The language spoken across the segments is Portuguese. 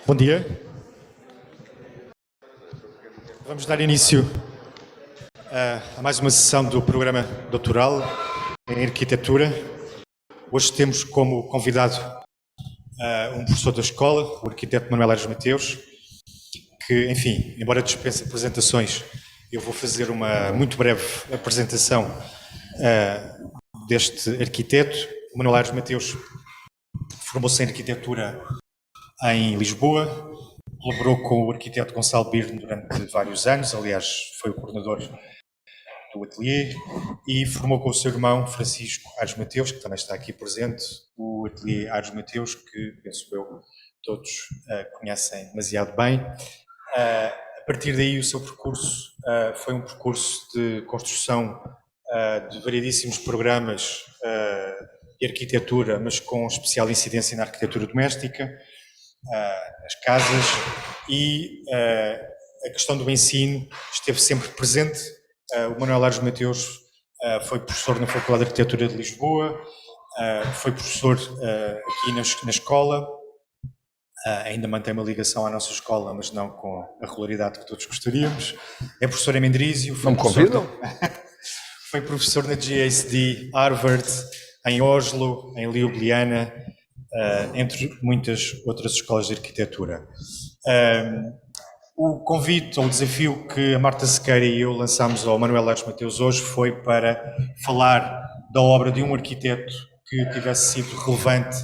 Bom dia. Vamos dar início a mais uma sessão do programa doutoral em arquitetura. Hoje temos como convidado um professor da escola, o arquiteto Manuel Aires Mateus, que, enfim, embora dispense apresentações, eu vou fazer uma muito breve apresentação deste arquiteto. O Manuel Aires Mateus formou-se em arquitetura em Lisboa, colaborou com o arquiteto Gonçalo Birne durante vários anos, aliás, foi o coordenador do ateliê, e formou com o seu irmão Francisco Aires Mateus, que também está aqui presente, o ateliê Aires Mateus, que, penso eu, todos conhecem demasiado bem. A partir daí, o seu percurso foi um percurso de construção de variedíssimos programas de arquitetura, mas com especial incidência na arquitetura doméstica, nas casas, e a questão do ensino esteve sempre presente. O Manuel Aires Mateus foi professor na Faculdade de Arquitetura de Lisboa, foi professor aqui na escola, ainda mantém uma ligação à nossa escola, mas não com a regularidade que todos gostaríamos. É professor em Mendrisio. Não me convidam? Foi professor na GASD, Harvard, em Oslo, em Ljubljana, entre muitas outras escolas de arquitetura. O convite, ou o desafio que a Marta Sequeira e eu lançámos ao Manuel Aires Mateus hoje foi para falar da obra de um arquiteto que tivesse sido relevante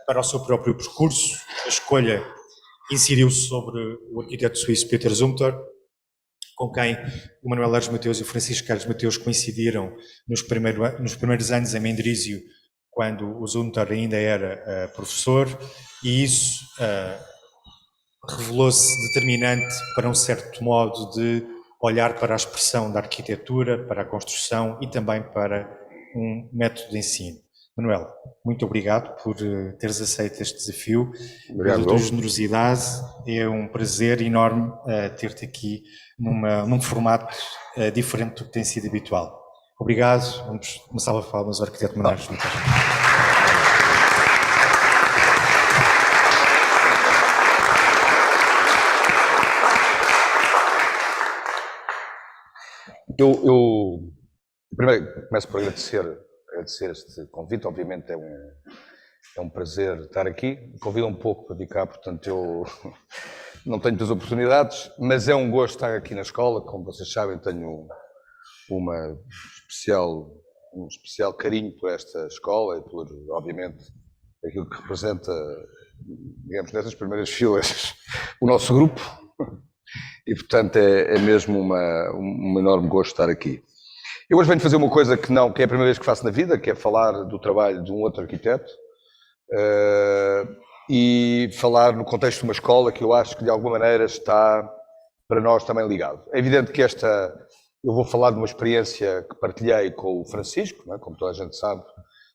para o seu próprio percurso. A escolha incidiu-se sobre o arquiteto suíço Peter Zumthor, com quem o Manuel Aires Mateus e o Francisco Aires Mateus coincidiram nos primeiros anos em Mendrisio, quando o Zumthor ainda era professor, e isso revelou-se determinante para um certo modo de olhar para a expressão da arquitetura, para a construção e também para um método de ensino. Manuel, muito obrigado por teres aceito este desafio, pela tua generosidade. É um prazer enorme ter-te aqui num formato diferente do que tem sido habitual. Obrigado. Vamos uma salva de palmas ao arquiteto Manuel Aires Mateus. Eu primeiro começo por agradecer este convite. Obviamente é um prazer estar aqui. Convido um pouco para vir cá, portanto eu não tenho muitas oportunidades, mas é um gosto estar aqui na escola. Como vocês sabem, tenho um especial carinho por esta escola e por, obviamente, aquilo que representa, digamos, nessas primeiras filas, o nosso grupo. E, portanto, é mesmo um enorme gosto estar aqui. Eu hoje venho fazer uma coisa que é a primeira vez que faço na vida, que é falar do trabalho de um outro arquiteto e falar no contexto de uma escola que eu acho que, de alguma maneira, está para nós também ligado. É evidente que eu vou falar de uma experiência que partilhei com o Francisco, não é? Como toda a gente sabe,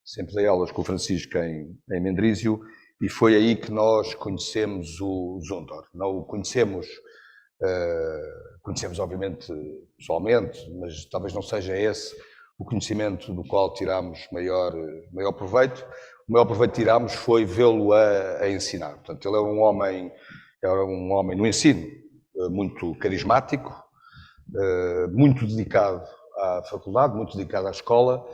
sempre dei aulas com o Francisco em Mendrisio, e foi aí que nós conhecemos o Zumthor. Não o conhecemos obviamente pessoalmente, mas talvez não seja esse o conhecimento do qual tirámos maior proveito. O maior proveito que tirámos foi vê-lo a ensinar. Portanto, ele era um homem no ensino muito carismático, muito dedicado à faculdade, muito dedicado à escola,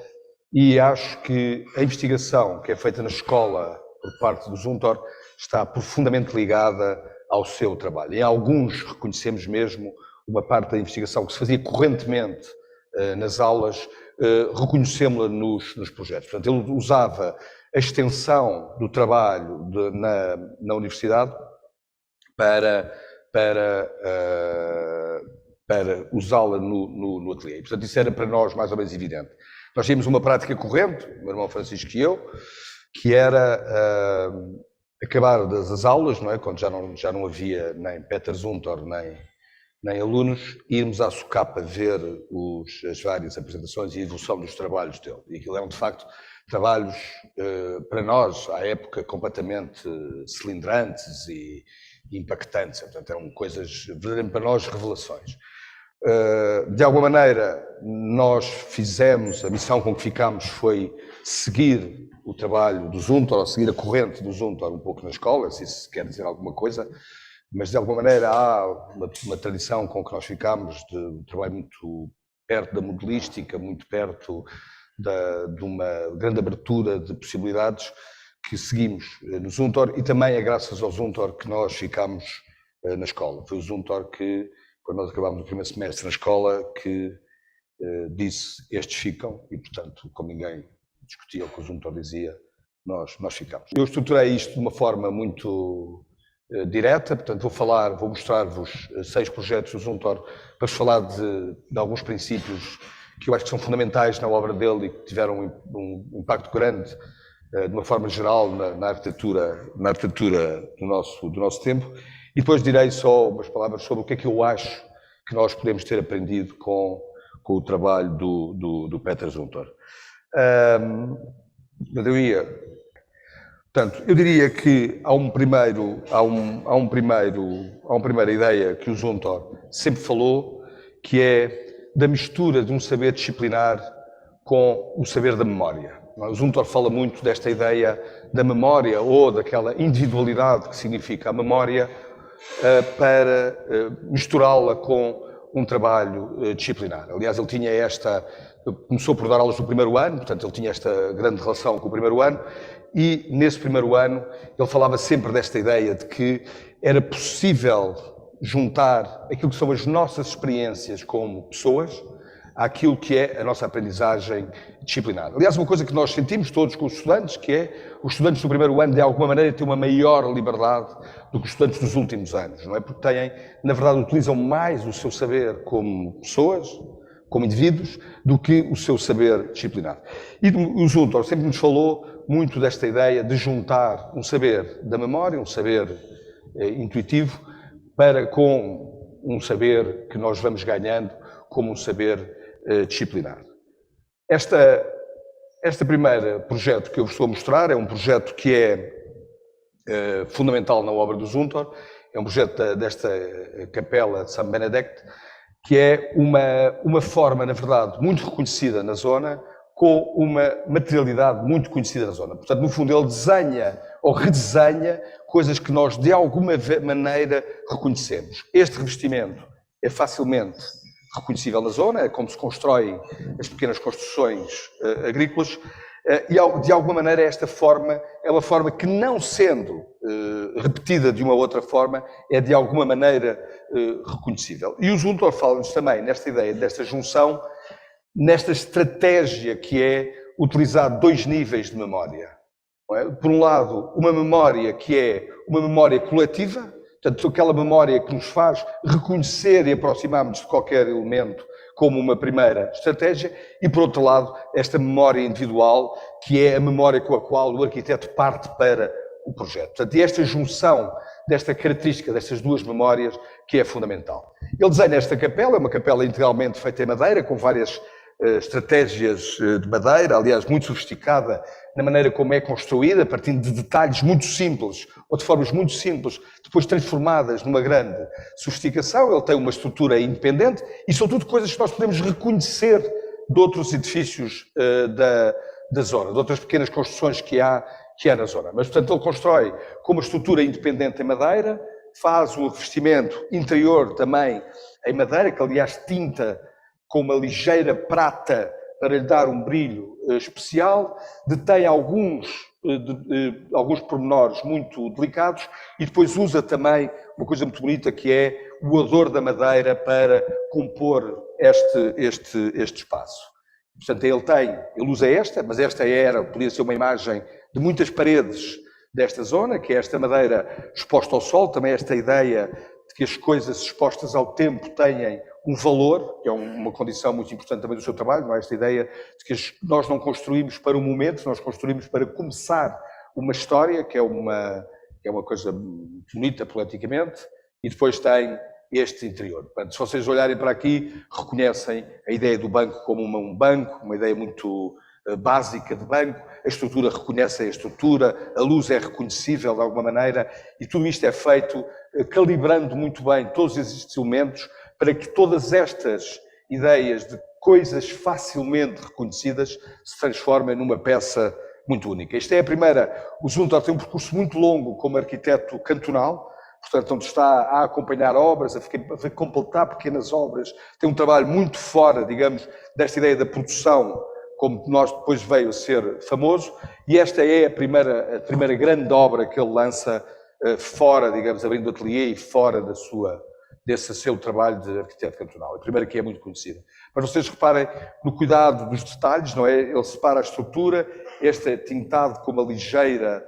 e acho que a investigação que é feita na escola por parte do Zumthor está profundamente ligada ao seu trabalho. Em alguns reconhecemos mesmo uma parte da investigação que se fazia correntemente nas aulas, reconhecemos-la nos projetos. Portanto, ele usava a extensão do trabalho na universidade para usá-la no ateliê. Portanto, isso era para nós mais ou menos evidente. Nós tínhamos uma prática corrente, o meu irmão Francisco e eu, que era acabar das aulas, não é? Quando já não havia nem Peter Zumthor, nem alunos, irmos à Socapa ver as várias apresentações e a evolução dos trabalhos dele. E aquilo eram, de facto, trabalhos, para nós, à época, completamente cilindrantes e impactantes. Portanto, eram coisas, verdadeiramente para nós, revelações. De alguma maneira, nós fizemos, a missão com que ficámos foi seguir o trabalho do Zuntor, ou seguir a corrente do Zuntor um pouco na escola, se isso quer dizer alguma coisa, mas de alguma maneira há uma tradição com que nós ficámos de um trabalho muito perto da modelística, muito perto de uma grande abertura de possibilidades que seguimos no Zuntor, e também é graças ao Zuntor que nós ficámos na escola. Foi o Zuntor que, quando nós acabámos o primeiro semestre na escola, que disse: estes ficam, e portanto, como ninguém discutia o que o Zuntor dizia, nós ficámos. Eu estruturei isto de uma forma muito direta, portanto vou mostrar-vos 6 projetos do Zuntor para vos falar de alguns princípios que eu acho que são fundamentais na obra dele e que tiveram um impacto grande de uma forma geral na arquitetura do nosso tempo, e depois direi só umas palavras sobre o que é que eu acho que nós podemos ter aprendido com o trabalho do Peter Zuntor. Portanto, eu diria que há uma primeira ideia que o Zuntor sempre falou, que é da mistura de um saber disciplinar com o saber da memória. O Zuntor fala muito desta ideia da memória ou daquela individualidade que significa a memória para misturá-la com um trabalho disciplinar. Aliás, ele tinha começou por dar aulas no primeiro ano, portanto ele tinha esta grande relação com o primeiro ano, e nesse primeiro ano ele falava sempre desta ideia de que era possível juntar aquilo que são as nossas experiências como pessoas àquilo que é a nossa aprendizagem disciplinar. Aliás, uma coisa que nós sentimos todos com os estudantes, que é os estudantes do primeiro ano, de alguma maneira, têm uma maior liberdade do que os estudantes dos últimos anos, não é? Porque na verdade, utilizam mais o seu saber como pessoas, como indivíduos, do que o seu saber disciplinar. E o Zuntor sempre nos falou muito desta ideia de juntar um saber da memória, um saber intuitivo, com um saber que nós vamos ganhando como um saber disciplinar. Este primeiro projeto que eu vos estou a mostrar é um projeto que é fundamental na obra do Zuntor, é um projeto desta capela de São Benedicto, que é uma forma, na verdade, muito reconhecida na zona, com uma materialidade muito conhecida na zona. Portanto, no fundo, ele desenha ou redesenha coisas que nós, de alguma maneira, reconhecemos. Este revestimento é facilmente reconhecível na zona, é como se constroem as pequenas construções agrícolas, e, de alguma maneira, esta forma é uma forma que, não sendo repetida de uma outra forma, é, de alguma maneira, reconhecível. E o Zuntor fala-nos também nesta ideia, desta junção, nesta estratégia que é utilizar 2 níveis de memória. Não é? Por um lado, uma memória que é uma memória coletiva, portanto, aquela memória que nos faz reconhecer e aproximar-nos de qualquer elemento como uma primeira estratégia, e, por outro lado, esta memória individual, que é a memória com a qual o arquiteto parte para o projeto. Portanto, e esta junção desta característica, destas 2 memórias, que é fundamental. Ele desenha esta capela, é uma capela integralmente feita em madeira, com várias estratégias de madeira, aliás, muito sofisticada na maneira como é construída, partindo de detalhes muito simples, ou de formas muito simples, depois transformadas numa grande sofisticação. Ele tem uma estrutura independente, e são tudo coisas que nós podemos reconhecer de outros edifícios da zona, de outras pequenas construções que há na zona. Mas, portanto, ele constrói com uma estrutura independente em madeira, faz um revestimento interior também em madeira, que aliás tinta com uma ligeira prata para lhe dar um brilho especial, detém alguns pormenores muito delicados, e depois usa também uma coisa muito bonita, que é o odor da madeira para compor este espaço. Portanto, ele usa mas esta podia ser uma imagem de muitas paredes desta zona, que é esta madeira exposta ao sol, também esta ideia de que as coisas expostas ao tempo têm um valor, que é uma condição muito importante também do seu trabalho, não é? Esta ideia de que nós não construímos para um momento, nós construímos para começar uma história, que é uma coisa bonita poeticamente, e depois tem este interior. Portanto, se vocês olharem para aqui, reconhecem a ideia do banco como um banco, uma ideia muito básica de banco, a estrutura reconhece a estrutura, a luz é reconhecível de alguma maneira, e tudo isto é feito calibrando muito bem todos estes elementos para que todas estas ideias de coisas facilmente reconhecidas se transformem numa peça muito única. Isto é a primeira. O Zumthor tem um percurso muito longo como arquiteto cantonal, portanto, onde está a acompanhar obras, a completar pequenas obras, tem um trabalho muito fora, digamos, desta ideia da produção, como nós depois veio a ser famoso, e esta é a primeira grande obra que ele lança fora, digamos, abrindo o ateliê e fora desse seu trabalho de arquiteto cantonal. A primeira que é muito conhecida. Mas vocês reparem no cuidado dos detalhes, não é? Ele separa a estrutura, este é tintado com uma ligeira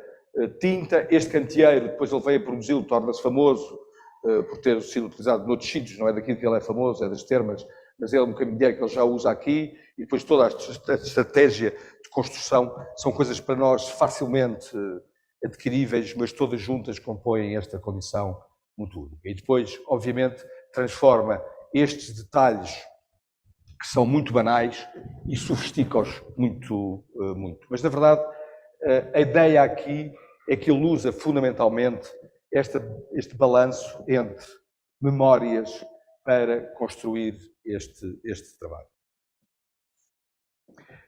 tinta, este canteeiro, depois ele veio a produzi-lo, torna-se famoso por ter sido utilizado noutros sítios, não é daquilo que ele é famoso, é das termas, mas é um candeeiro que ele já usa aqui, e depois toda a estratégia de construção são coisas para nós facilmente adquiríveis, mas todas juntas compõem esta condição muito única. E depois, obviamente, transforma estes detalhes que são muito banais e sofistica-os muito. Mas, na verdade, a ideia aqui é que ele usa fundamentalmente este balanço entre memórias para construir este trabalho.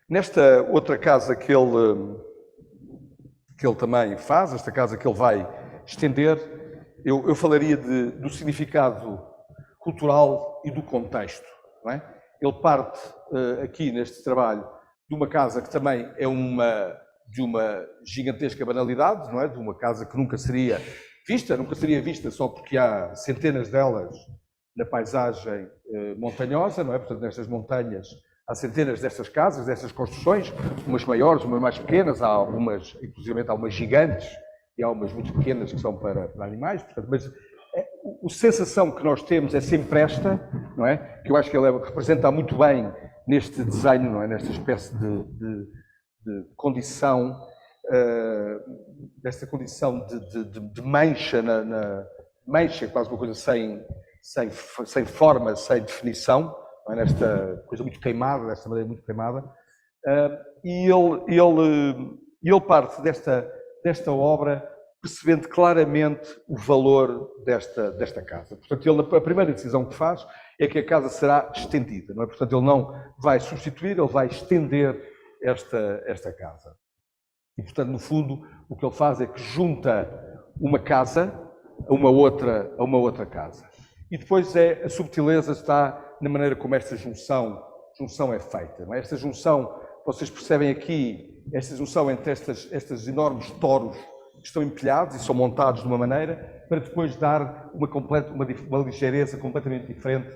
Nesta outra casa que ele também faz, esta casa que ele vai estender, eu falaria do significado cultural e do contexto. Não é? Ele parte aqui neste trabalho de uma casa que também é de uma gigantesca banalidade, não é? De uma casa que nunca seria vista só porque há centenas delas na paisagem montanhosa, não é? Portanto, nestas montanhas há centenas destas casas, destas construções, umas maiores, umas mais pequenas, inclusive há umas gigantes e há umas muito pequenas que são para animais, portanto, mas a sensação que nós temos é sempre esta, não é? Que eu acho que ele representa muito bem neste desenho, não é? Nesta espécie de condição, desta condição de mancha, mancha, quase uma coisa sem forma, sem definição, não é? Nesta coisa muito queimada, desta maneira muito queimada, e ele parte desta obra percebendo claramente o valor desta casa. Portanto, a primeira decisão que faz é que a casa será estendida, não é? Portanto, ele não vai substituir, ele vai estender esta casa. E, portanto, no fundo, o que ele faz é que junta uma casa a uma outra casa. E depois a subtileza está na maneira como esta junção é feita. Não é? Esta junção, vocês percebem aqui, esta junção entre estes enormes toros que estão empilhados e são montados de uma maneira para depois dar uma ligeireza completamente diferente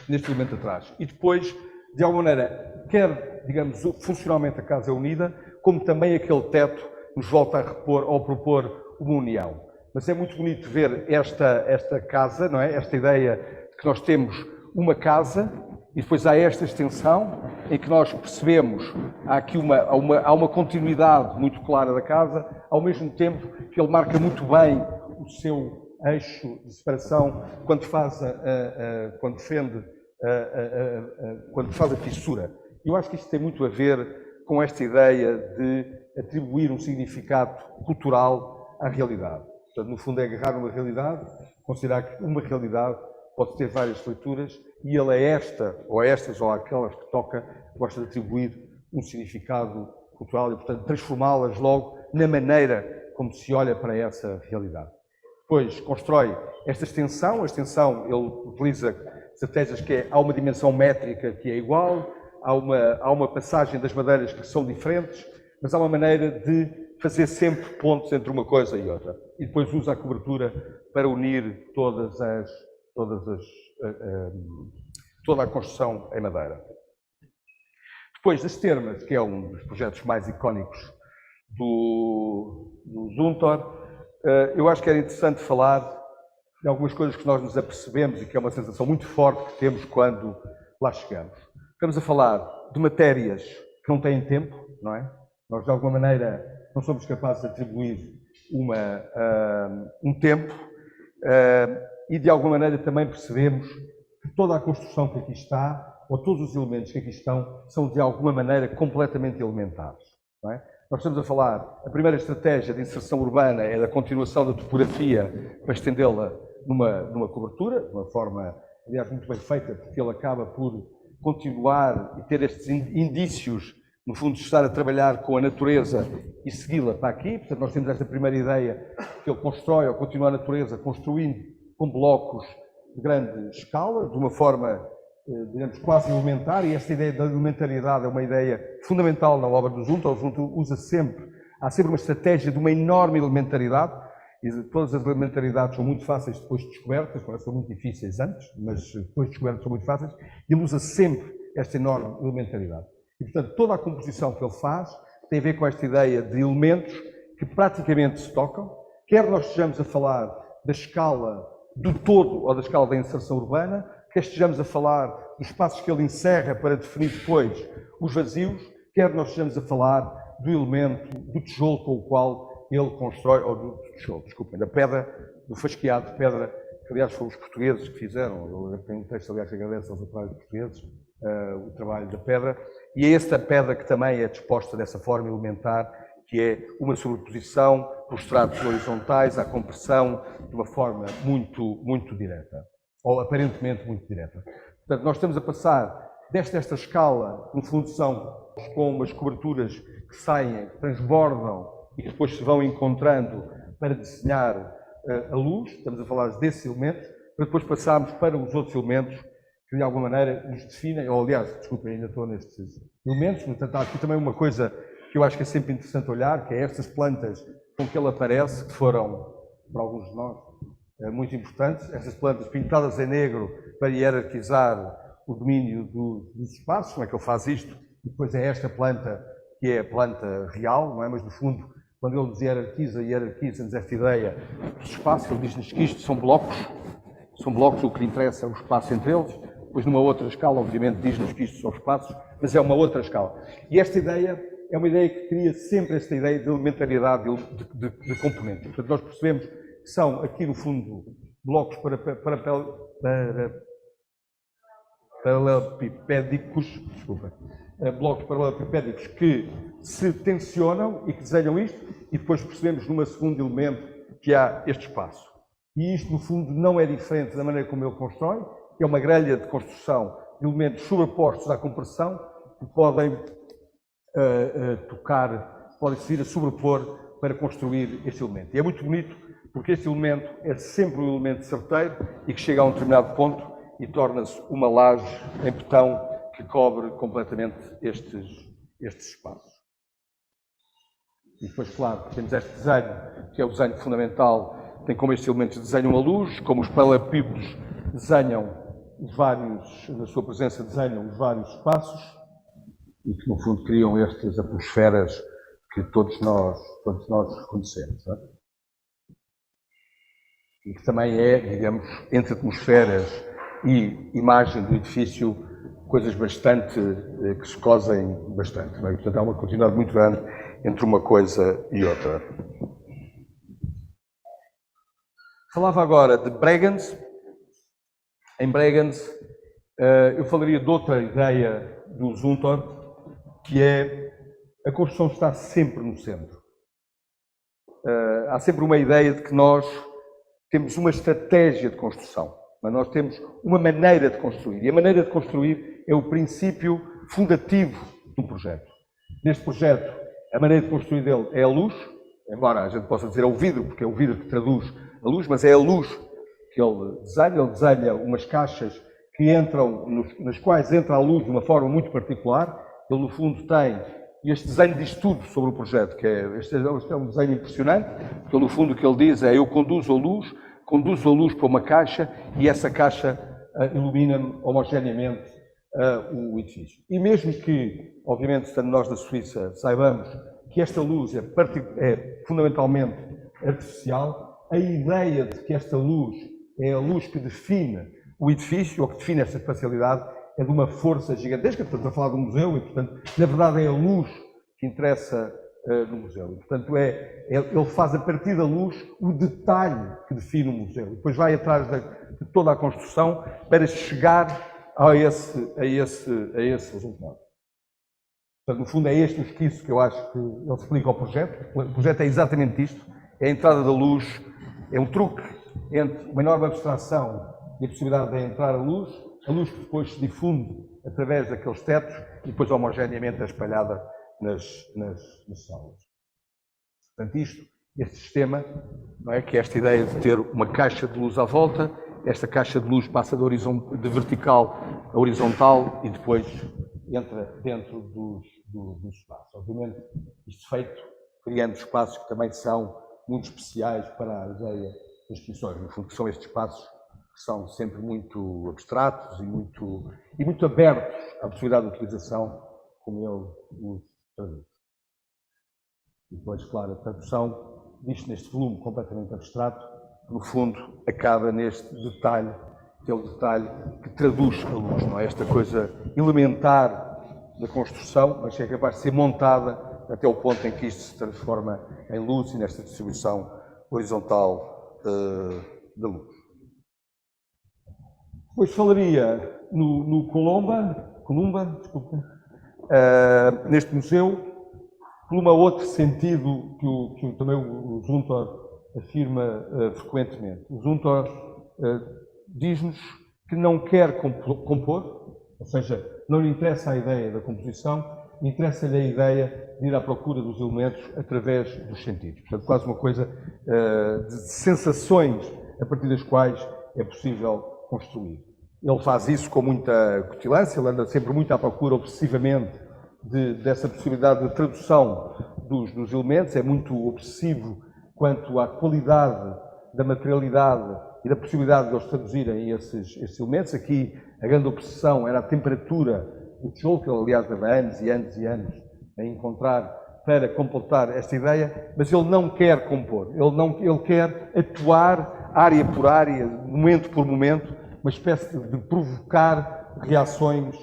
neste elemento atrás. E depois, de alguma maneira, quer, digamos, funcionalmente a casa é unida, como também aquele teto nos volta a propor uma união. Mas é muito bonito ver esta casa, não é? Esta ideia de que nós temos uma casa e depois há esta extensão em que nós percebemos há aqui uma continuidade muito clara da casa, ao mesmo tempo que ele marca muito bem o seu eixo de separação quando faz a fissura. Eu acho que isto tem muito a ver com esta ideia de atribuir um significado cultural à realidade. Portanto, no fundo é agarrar uma realidade, considerar que uma realidade pode ter várias leituras e ele é esta, ou estas, ou aquelas que toca, gosta de atribuir um significado cultural e, portanto, transformá-las logo na maneira como se olha para essa realidade. Depois, constrói esta extensão. A extensão, ele utiliza estratégias que há uma dimensão métrica que é igual, há uma passagem das madeiras que são diferentes, mas há uma maneira de fazer sempre pontos entre uma coisa e outra. E depois usa a cobertura para unir toda a construção em madeira. Depois das termas, que é um dos projetos mais icónicos do Zumthor, eu acho que era interessante falar de algumas coisas que nós nos apercebemos e que é uma sensação muito forte que temos quando lá chegamos. Estamos a falar de matérias que não têm tempo, não é? Nós, de alguma maneira, não somos capazes de atribuir um tempo e, de alguma maneira, também percebemos que toda a construção que aqui está, ou todos os elementos que aqui estão, são, de alguma maneira, completamente elementares. Não é? Nós estamos a falar, a primeira estratégia de inserção urbana é a continuação da topografia para estendê-la numa cobertura, de uma forma, aliás, muito bem feita, porque ele acaba por continuar e ter estes indícios, no fundo, de estar a trabalhar com a natureza e segui-la para aqui. Portanto, nós temos esta primeira ideia que ele constrói, ou continua a natureza, construindo com blocos de grande escala, de uma forma, digamos, quase elementar, e esta ideia da elementaridade é uma ideia fundamental na obra do Zunto. O Zunto usa sempre, há sempre uma estratégia de uma enorme elementaridade, e todas as elementaridades são muito fáceis depois de descobertas, são muito difíceis antes, mas depois de descobertas são muito fáceis, e ele usa sempre esta enorme elementaridade. E, portanto, toda a composição que ele faz tem a ver com esta ideia de elementos que praticamente se tocam, quer nós estejamos a falar da escala do todo ou da escala da inserção urbana, quer estejamos a falar dos espaços que ele encerra para definir depois os vazios, quer nós estejamos a falar do elemento, do tijolo com o qual ele constrói, ou do tijolo, desculpem, da pedra, do fasqueado de pedra, que aliás foram os portugueses que fizeram. Eu tenho um texto, aliás, que agradece aos operários portugueses o trabalho da pedra, e é esta pedra que também é disposta dessa forma elementar, que é uma sobreposição por estratos horizontais à compressão de uma forma muito direta, ou aparentemente muito direta. Portanto, nós estamos a passar desta escala, no fundo são com umas coberturas que saem, transbordam e que depois se vão encontrando para desenhar a luz, estamos a falar desses elementos, para depois passarmos para os outros elementos que de alguma maneira nos definem, ou aliás, desculpem, ainda estou nestes elementos, portanto há aqui também uma coisa que eu acho que é sempre interessante olhar, que é estas plantas com que ele aparece, que foram, para alguns de nós, muito importantes, estas plantas pintadas em negro para hierarquizar o domínio dos espaços. Como é que ele faz isto? E depois é esta planta, que é a planta real, não é? Mas no fundo, quando ele nos hierarquiza-nos esta ideia dos espaços, ele diz-nos que isto são blocos, o que lhe interessa é o espaço entre eles. Depois, numa outra escala, obviamente, diz-nos que isto são espaços, mas é uma outra escala. E esta ideia é uma ideia que cria sempre esta ideia de elementaridade de componentes. Portanto, nós percebemos que são, aqui no fundo, blocos paralelepipédicos, blocos paralelepipédicos que se tensionam e que desenham isto, e depois percebemos numa segundo elemento que há este espaço. E isto, no fundo, não é diferente da maneira como ele constrói, é uma grelha de construção de elementos sobrepostos à compressão que podem tocar, podem se vir a sobrepor para construir este elemento. E é muito bonito porque este elemento é sempre um elemento certeiro e que chega a um determinado ponto e torna-se uma laje em betão que cobre completamente estes espaços. E depois, claro, temos este desenho, que é o desenho fundamental, tem como estes elementos desenham a luz, como os paralelepípedos desenham os vários, na sua presença desenham os vários espaços e que, no fundo, criam estas atmosferas que todos nós reconhecemos. Não é? E que também é, digamos, entre atmosferas e imagem do edifício, coisas bastante, que se cosem bastante. Não é? Portanto, há uma continuidade muito grande entre uma coisa e outra. Falava agora de Bregenz. Em Bregenz, eu falaria de outra ideia do Zumthor, que é a construção está sempre no centro. Há sempre uma ideia de que nós temos uma estratégia de construção, mas nós temos uma maneira de construir. E a maneira de construir é o princípio fundativo do projeto. Neste projeto, a maneira de construir dele é a luz, embora a gente possa dizer é o vidro, porque é o vidro que traduz a luz, mas é a luz que ele desenha umas caixas que entram, nas quais entra a luz de uma forma muito particular. Ele, no fundo, tem, e este desenho diz tudo sobre o projeto, este é um desenho impressionante, porque, no fundo, o que ele diz é: eu conduzo a luz para uma caixa e essa caixa ilumina-me homogeneamente o edifício. E mesmo que, obviamente, estando nós na Suíça, saibamos que esta luz é fundamentalmente artificial, a ideia de que esta luz é a luz que define o edifício, ou que define esta espacialidade, é de uma força gigantesca. Portanto, a falar de um museu e, portanto, na verdade é a luz que interessa no museu. E, portanto, ele faz a partir da luz o detalhe que define o museu. E depois vai atrás de toda a construção para chegar a esse resultado. Portanto, no fundo, é este o esquiço que eu acho que ele explica ao projeto. O projeto é exatamente isto. É a entrada da luz, é um truque entre uma enorme abstração e a possibilidade de entrar a luz que depois se difunde através daqueles tetos e depois homogeneamente é espalhada nas salas. Portanto, este sistema, não é, que é esta ideia de ter uma caixa de luz à volta, esta caixa de luz passa de vertical a horizontal e depois entra dentro do espaço. Obviamente, isto feito criando espaços que também são muito especiais para a ideia das exposições. No fundo, que são estes espaços que são sempre muito abstratos e muito abertos à possibilidade de utilização, como ele os traduz. E depois, claro, a tradução disto neste volume completamente abstrato, no fundo, acaba neste detalhe, que é o detalhe que traduz a luz, não é? Esta coisa elementar da construção, mas que é capaz de ser montada até o ponto em que isto se transforma em luz e nesta distribuição horizontal da luz. Depois falaria no Columba, desculpa, neste museu, por um outro sentido que também o Zumthor afirma frequentemente. O Zumthor diz-nos que não quer compor, ou seja, não lhe interessa a ideia da composição, interessa-lhe a ideia de ir à procura dos elementos através dos sentidos. Portanto, quase uma coisa de sensações a partir das quais é possível construir. Ele faz isso com muita cutilância, ele anda sempre muito à procura, obsessivamente, dessa possibilidade de tradução dos elementos, é muito obsessivo quanto à qualidade da materialidade e da possibilidade de eles traduzirem esses elementos. Aqui, a grande obsessão era a temperatura do tijolo, que ele, aliás, leva anos e anos e anos a encontrar para completar esta ideia, mas ele não quer compor, ele quer atuar área por área, momento por momento, uma espécie de provocar reações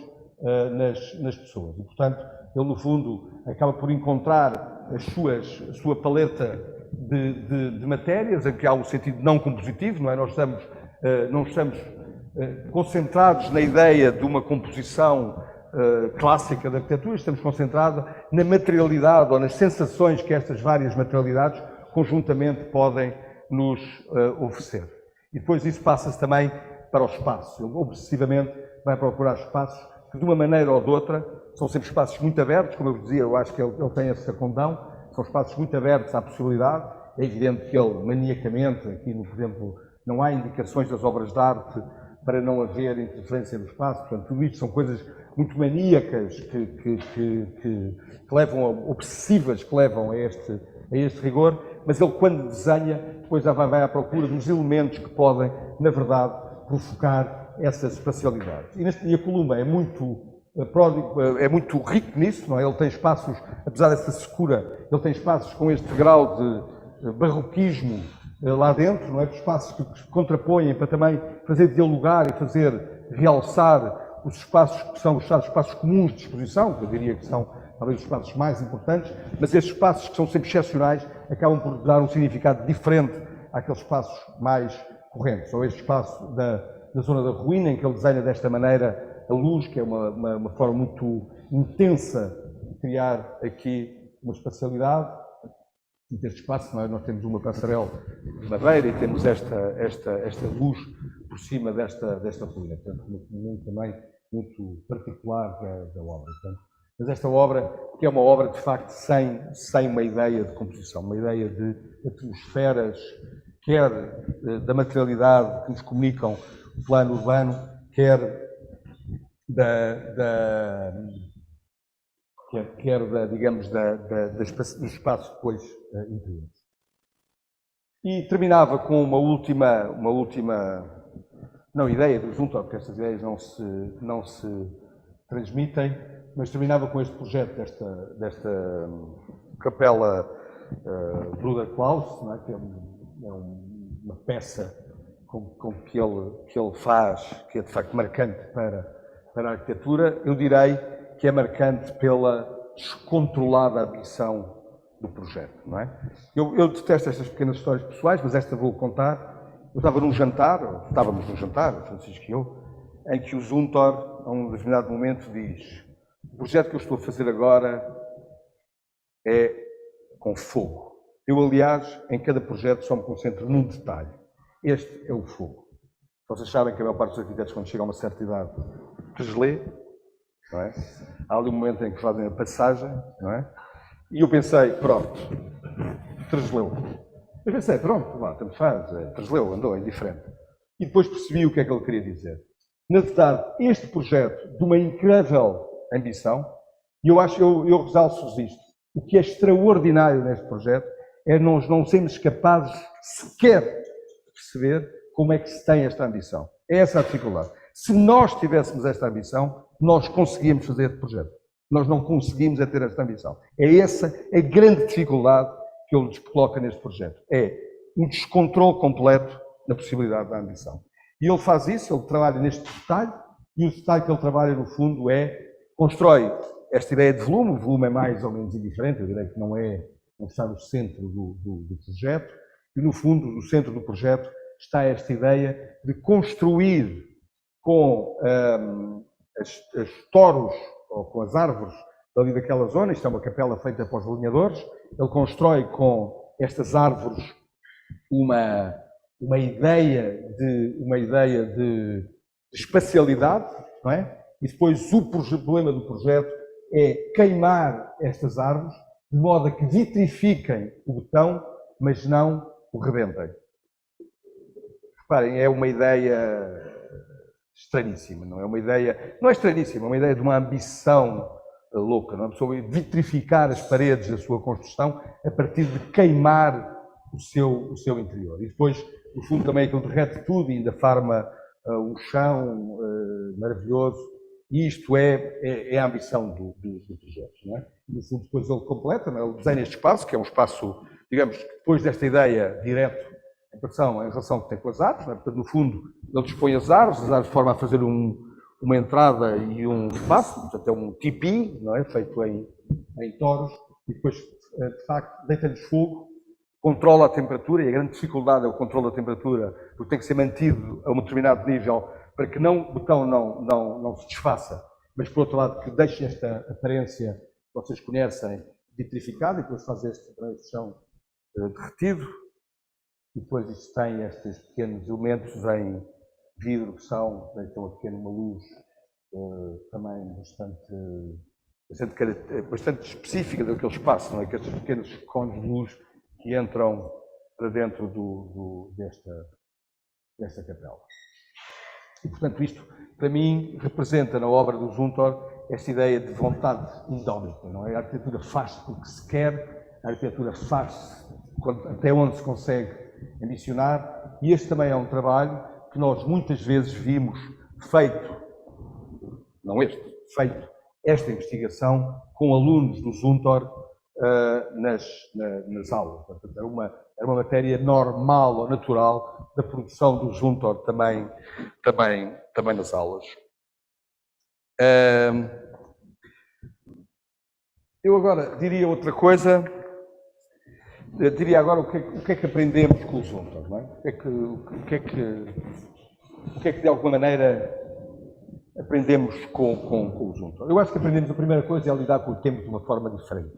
nas pessoas. E, portanto, ele, no fundo, acaba por encontrar a sua paleta de matérias, em que há um sentido não compositivo, não é? Nós não estamos concentrados na ideia de uma composição clássica da arquitetura, estamos concentrados na materialidade ou nas sensações que estas várias materialidades conjuntamente podem nos oferecer. E depois isso passa-se também para o espaço. Ele obsessivamente vai procurar espaços que, de uma maneira ou de outra, são sempre espaços muito abertos, como eu dizia, eu acho que ele tem esse condão, são espaços muito abertos à possibilidade. É evidente que ele, maniacamente, aqui, por exemplo, não há indicações das obras de arte para não haver interferência no espaço, portanto, tudo isto são coisas muito maníacas que levam, obsessivas, que levam a este rigor, mas ele, quando desenha, depois já vai à procura dos elementos que podem, na verdade, provocar essas espacialidades. E a Columba é muito rico nisso, não é? Ele tem espaços, apesar dessa secura, ele tem espaços com este grau de barroquismo lá dentro, não é? Espaços que se contrapõem para também fazer dialogar e fazer realçar os espaços que são os espaços comuns de exposição, que eu diria que são talvez os espaços mais importantes, mas estes espaços que são sempre excepcionais acabam por dar um significado diferente àqueles espaços mais correntes. Ou este espaço da zona da ruína, em que ele desenha desta maneira a luz, que é uma forma muito intensa de criar aqui uma espacialidade. Neste espaço, nós temos uma passarela de madeira e temos esta luz por cima desta ruína. Portanto, um também muito particular da obra. Portanto, mas esta obra, que é uma obra, de facto, sem uma ideia de composição, uma ideia de atmosferas, quer da materialidade que nos comunicam o plano urbano, quer digamos, do espaço depois interior. E terminava com uma última não ideia do Zumthor, porque estas ideias não se transmitem, mas terminava com este projeto desta capela Bruderklaus, não é? Que é uma peça com que ele faz, que é de facto marcante para a arquitetura. Eu direi que é marcante pela descontrolada ambição do projeto, não é? Eu detesto estas pequenas histórias pessoais, mas esta vou contar. Estávamos num jantar, Francisco e eu, em que o Zumthor, a um determinado momento, diz: o projeto que eu estou a fazer agora é com fogo. Eu, aliás, em cada projeto só me concentro num detalhe. Este é o fogo. Vocês sabem que a maior parte dos arquitetos, quando chegam a uma certa idade, deslê, não é? Há ali um momento em que fazem a passagem, não é? E eu pensei, pronto, tresleu. Eu pensei, pronto, lá, tanto faz, tresleu, andou, é indiferente. E depois percebi o que é que ele queria dizer. Na verdade, este projeto, de uma incrível ambição, e eu realço isto, o que é extraordinário neste projeto é nós não sermos capazes sequer de perceber como é que se tem esta ambição. É essa a dificuldade. Se nós tivéssemos esta ambição, nós conseguíamos fazer este projeto. Nós não conseguimos ter esta ambição. É essa a grande dificuldade que ele nos coloca neste projeto. É um descontrole completo na possibilidade da ambição. E ele faz isso, ele trabalha neste detalhe, e o detalhe que ele trabalha, no fundo, constrói esta ideia de volume. O volume é mais ou menos indiferente, eu direi que não está no centro do projeto, e, no fundo, no centro do projeto está esta ideia de construir com as toros, ou com as árvores ali daquela zona. Isto é uma capela feita para os alinhadores. Ele constrói com estas árvores uma ideia de espacialidade, não é? E depois o problema do projeto é queimar estas árvores de modo a que vitrifiquem o betão, mas não o rebentem. Reparem, é uma ideia estranhíssima, não é uma ideia, não é estranhíssima, é uma ideia de uma ambição louca, não é? A pessoa vitrificar as paredes da sua construção a partir de queimar o seu interior. E depois, no fundo, também aquilo derrete tudo e ainda forma um chão maravilhoso. E isto é a ambição do projeto, não é? E, no fundo, depois ele completa, não é? Ele desenha este espaço, que é um espaço, digamos, depois desta ideia direto em relação que tem com as árvores, não é? Portanto, no fundo, ele dispõe as árvores de forma a fazer uma entrada e um espaço, portanto, é um tipi, não é? Feito em toros, e depois, de facto, deita-lhes fogo, controla a temperatura, e a grande dificuldade é o controle da temperatura, porque tem que ser mantido a um determinado nível para que o betão não se desfaça, mas, por outro lado, que deixe esta aparência que vocês conhecem vitrificada, e depois faz este chão derretido. E depois isto tem estes pequenos elementos em vidro que são, então, uma luz também bastante específica daquele espaço, não é? Que estes pequenos cones de luz que entram para dentro desta capela. E, portanto, isto, para mim, representa na obra do Zumthor esta ideia de vontade indómita, não é? A arquitetura faz o que se quer, a arquitetura faz até onde se consegue ambicionar, e este também é um trabalho que nós muitas vezes vimos feito esta investigação com alunos do Zumthor nas aulas. Portanto, era uma matéria normal ou natural da produção do Zumthor também nas aulas. Eu agora diria outra coisa. Eu diria agora o que é que aprendemos com o Zumthor, não é? O que é que de alguma maneira aprendemos com o Zumthor? Eu acho que aprendemos, a primeira coisa é lidar com o tempo de uma forma diferente.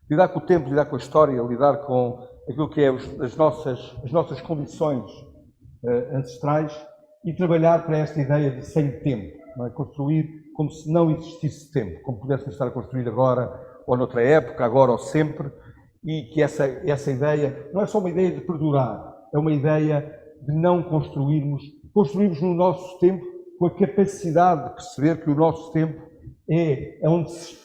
Lidar com o tempo, lidar com a história, lidar com aquilo que é as nossas condições ancestrais, e trabalhar para esta ideia de sem tempo, não é? Construir como se não existisse tempo, como pudéssemos estar a construir agora ou noutra época, agora ou sempre. E que essa ideia não é só uma ideia de perdurar, é uma ideia de não construirmos no nosso tempo, com a capacidade de perceber que o nosso tempo é onde se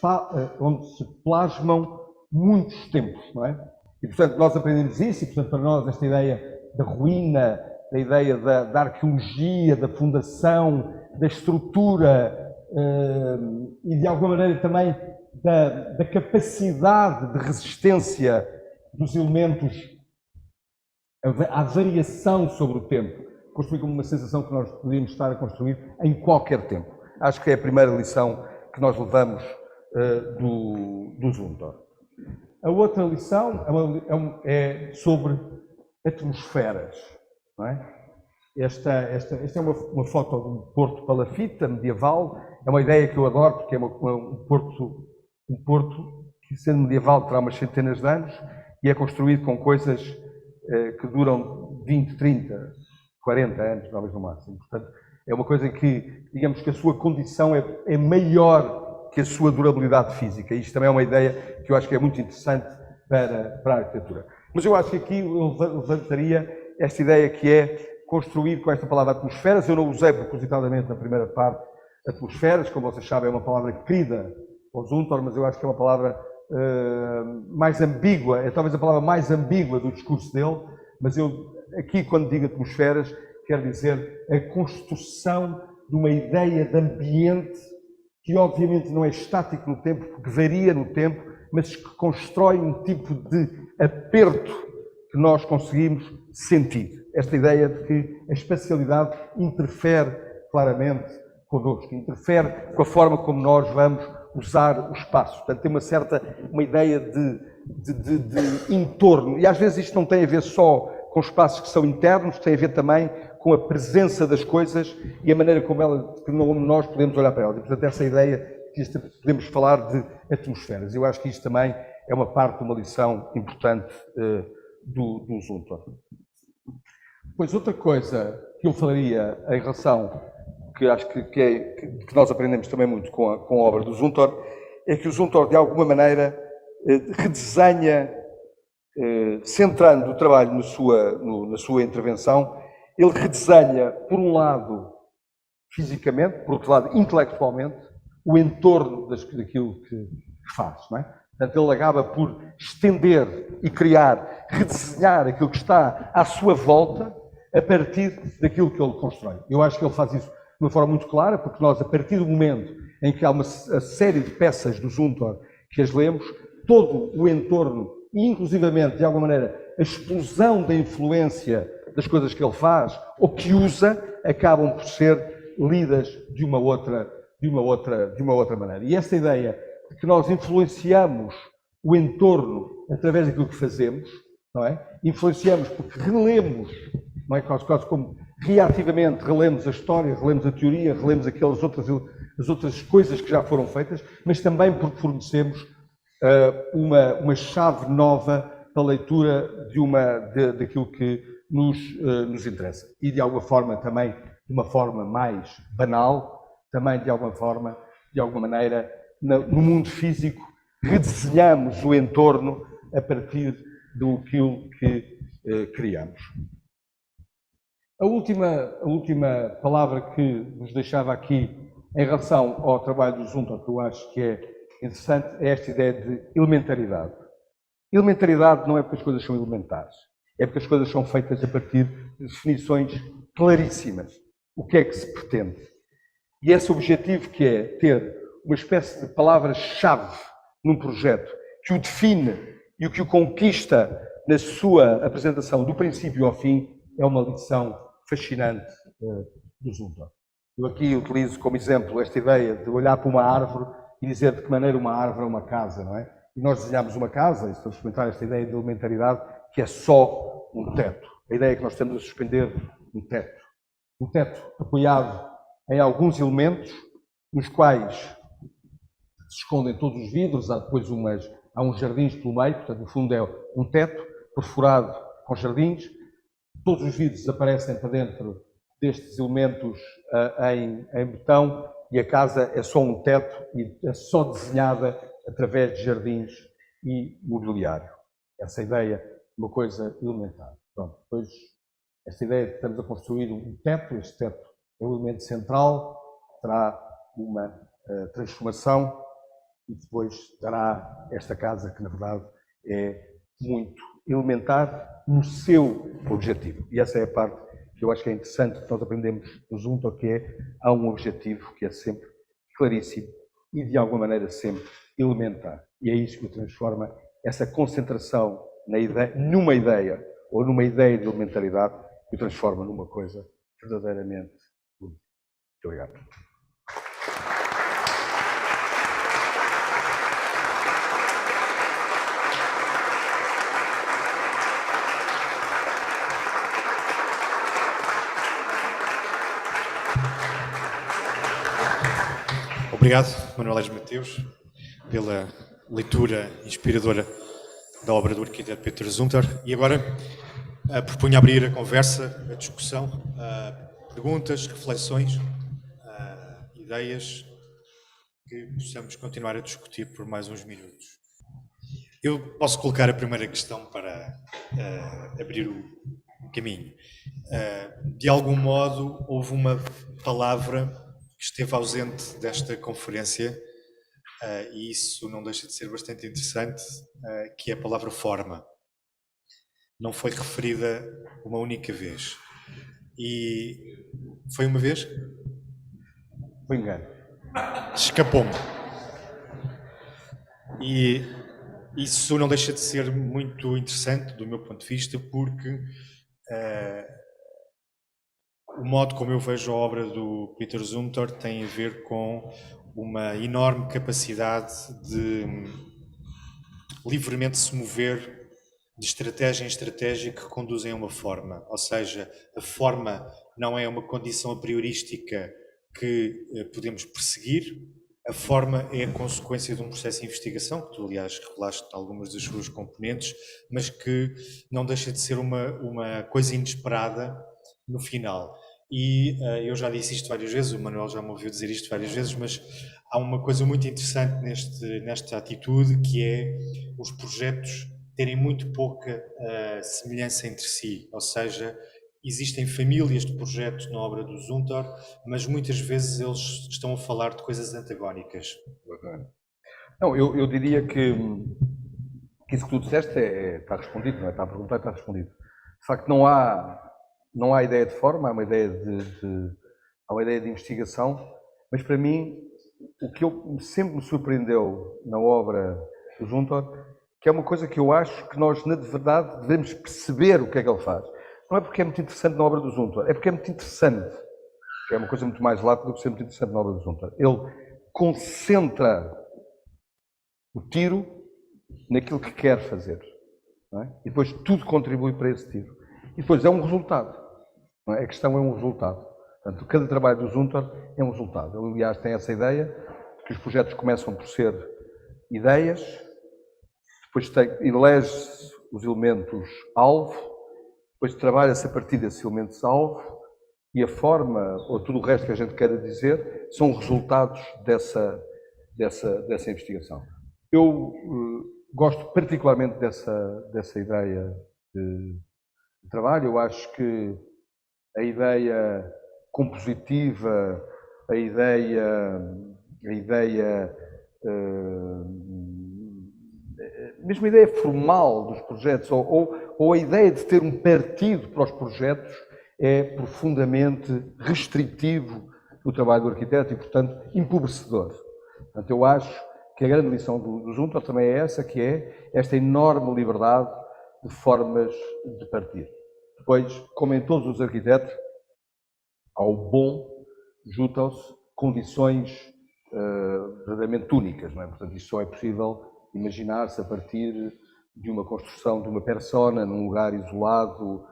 plasmam muitos tempos, não é? E, portanto, nós aprendemos isso, e, portanto, para nós esta ideia da ruína, da ideia da arqueologia, da fundação, da estrutura e, de alguma maneira, também da capacidade de resistência dos elementos à variação sobre o tempo, construir como uma sensação que nós podíamos estar a construir em qualquer tempo. Acho que é a primeira lição que nós levamos do Zumthor. A outra lição é sobre atmosferas, não é? Esta é uma foto de um porto palafita medieval. É uma ideia que eu adoro, porque é um porto que, sendo medieval, terá umas centenas de anos e é construído com coisas que duram 20, 30, 40 anos, talvez no máximo. Portanto, é uma coisa que, digamos que a sua condição é maior que a sua durabilidade física. Isto também é uma ideia que eu acho que é muito interessante para a arquitetura. Mas eu acho que aqui eu levantaria esta ideia que é construir com esta palavra atmosferas. Eu não usei propositadamente na primeira parte atmosferas, como vocês sabem, é uma palavra querida ao Zumthor, mas eu acho que é uma palavra mais ambígua, é talvez a palavra mais ambígua do discurso dele, mas eu aqui, quando digo atmosferas, quero dizer a construção de uma ideia de ambiente que obviamente não é estático no tempo, porque varia no tempo, mas que constrói um tipo de aperto que nós conseguimos sentir. Esta ideia de que a espacialidade interfere claramente connosco, interfere com a forma como nós vamos usar o espaço. Portanto, tem uma ideia de entorno. E às vezes isto não tem a ver só com espaços que são internos, tem a ver também com a presença das coisas e a maneira como nós podemos olhar para elas. E, portanto, essa ideia que podemos falar de atmosferas. Eu acho que isto também é uma parte de uma lição importante do Zumthor. Pois outra coisa que eu falaria em relação, que acho que nós aprendemos também muito com a obra do Zumthor, é que o Zumthor, de alguma maneira, redesenha, centrando o trabalho na sua intervenção, ele redesenha, por um lado, fisicamente, por outro lado, intelectualmente, o entorno daquilo que faz, não é? Portanto, ele acaba por estender e criar, redesenhar aquilo que está à sua volta a partir daquilo que ele constrói. Eu acho que ele faz isso de uma forma muito clara, porque nós, a partir do momento em que há uma série de peças do Zumthor que as lemos, todo o entorno, e inclusivamente, de alguma maneira, a explosão da influência das coisas que ele faz ou que usa, acabam por ser lidas de uma outra maneira. E essa ideia de que nós influenciamos o entorno através daquilo que fazemos, não é? Influenciamos porque relemos, não é? Quase como reativamente relemos a história, relemos a teoria, relemos as outras coisas que já foram feitas, mas também porque fornecemos uma chave nova para a leitura daquilo que nos interessa. E de alguma forma também, de uma forma mais banal, também de alguma maneira, no mundo físico, redesenhamos o entorno a partir daquilo que criamos. A última palavra que nos deixava aqui em relação ao trabalho do Zumthor, que eu acho que é interessante, é esta ideia de elementaridade. Elementaridade não é porque as coisas são elementares, é porque as coisas são feitas a partir de definições claríssimas. O que é que se pretende? E esse objetivo que é ter uma espécie de palavra-chave num projeto que o define e o que o conquista na sua apresentação do princípio ao fim, é uma lição fascinante do Zumthor. Eu aqui utilizo como exemplo esta ideia de olhar para uma árvore e dizer de que maneira uma árvore é uma casa, não é? E nós desenhamos uma casa, e estamos a comentar esta ideia de elementaridade, que é só um teto. A ideia é que nós estamos a suspender um teto. Um teto apoiado em alguns elementos, nos quais se escondem todos os vidros, há uns jardins pelo meio, portanto, no fundo é um teto perfurado com jardins. Todos os vidros desaparecem para dentro destes elementos em betão e a casa é só um teto e é só desenhada através de jardins e mobiliário. Essa ideia é uma coisa elementar. Pronto, depois, esta ideia de que estamos a construir um teto, este teto é o elemento central, terá uma transformação e depois dará esta casa que, na verdade, é muito elementar no seu objetivo. E essa é a parte que eu acho que é interessante que nós aprendemos no Zumthor, que é, há um objetivo que é sempre claríssimo e, de alguma maneira, sempre elementar. E é isso que transforma essa concentração numa ideia ou numa ideia de elementaridade, que o transforma numa coisa verdadeiramente única. Muito obrigado. Obrigado, Manuel Aires Mateus, pela leitura inspiradora da obra do arquiteto Peter Zumthor. E agora propunha abrir a conversa, a discussão, perguntas, reflexões, ideias que possamos continuar a discutir por mais uns minutos. Eu posso colocar a primeira questão para abrir o caminho. De algum modo, houve uma palavra que esteve ausente desta conferência, e isso não deixa de ser bastante interessante, que é a palavra forma. Não foi referida uma única vez. E foi uma vez? Foi engano. Escapou-me. E isso não deixa de ser muito interessante do meu ponto de vista, porque o modo como eu vejo a obra do Peter Zumthor tem a ver com uma enorme capacidade de livremente se mover de estratégia em estratégia que conduzem a uma forma. Ou seja, a forma não é uma condição a priorística que podemos perseguir, a forma é a consequência de um processo de investigação, que tu, aliás, revelaste algumas das suas componentes, mas que não deixa de ser uma coisa inesperada no final. E eu já disse isto várias vezes, o Manuel já me ouviu dizer isto várias vezes, mas há uma coisa muito interessante nesta atitude, que é os projetos terem muito pouca semelhança entre si, ou seja, existem famílias de projetos na obra do Zumthor, mas muitas vezes eles estão a falar de coisas antagónicas. Não, eu diria que isso que tu disseste está respondido, não é? Está a perguntar e está respondido. De facto, não há ideia de forma, há uma ideia de investigação, mas para mim, o que sempre me surpreendeu na obra do Zumthor, que é uma coisa que eu acho que nós, na verdade, devemos perceber o que é que ele faz. Não é porque é muito interessante na obra do Zumthor, é porque é muito interessante. Que é uma coisa muito mais lática do que ser muito interessante na obra do Zumthor. Ele concentra o tiro naquilo que quer fazer. Não é? E depois tudo contribui para esse tiro. E depois é um resultado. Não é? A questão é um resultado. Portanto, cada trabalho do Zumthor é um resultado. Ele, aliás, tem essa ideia de que os projetos começam por ser ideias, depois elege-se os elementos-alvo, depois trabalha-se a partir desses elementos-alvo, e a forma, ou tudo o resto que a gente queira dizer, são resultados dessa investigação. Eu gosto particularmente dessa ideia de trabalho. Eu acho que a ideia compositiva, a ideia mesmo a ideia formal dos projetos, ou a ideia de ter um partido para os projetos, é profundamente restritivo no trabalho do arquiteto e, portanto, empobrecedor. Portanto, eu acho que a grande lição do Zumthor também é essa, que é esta enorme liberdade de formas de partir. Depois, como em todos os arquitetos, ao bom juntam-se condições verdadeiramente únicas, não é? Portanto, isso só é possível imaginar-se a partir de uma construção de uma persona num lugar isolado,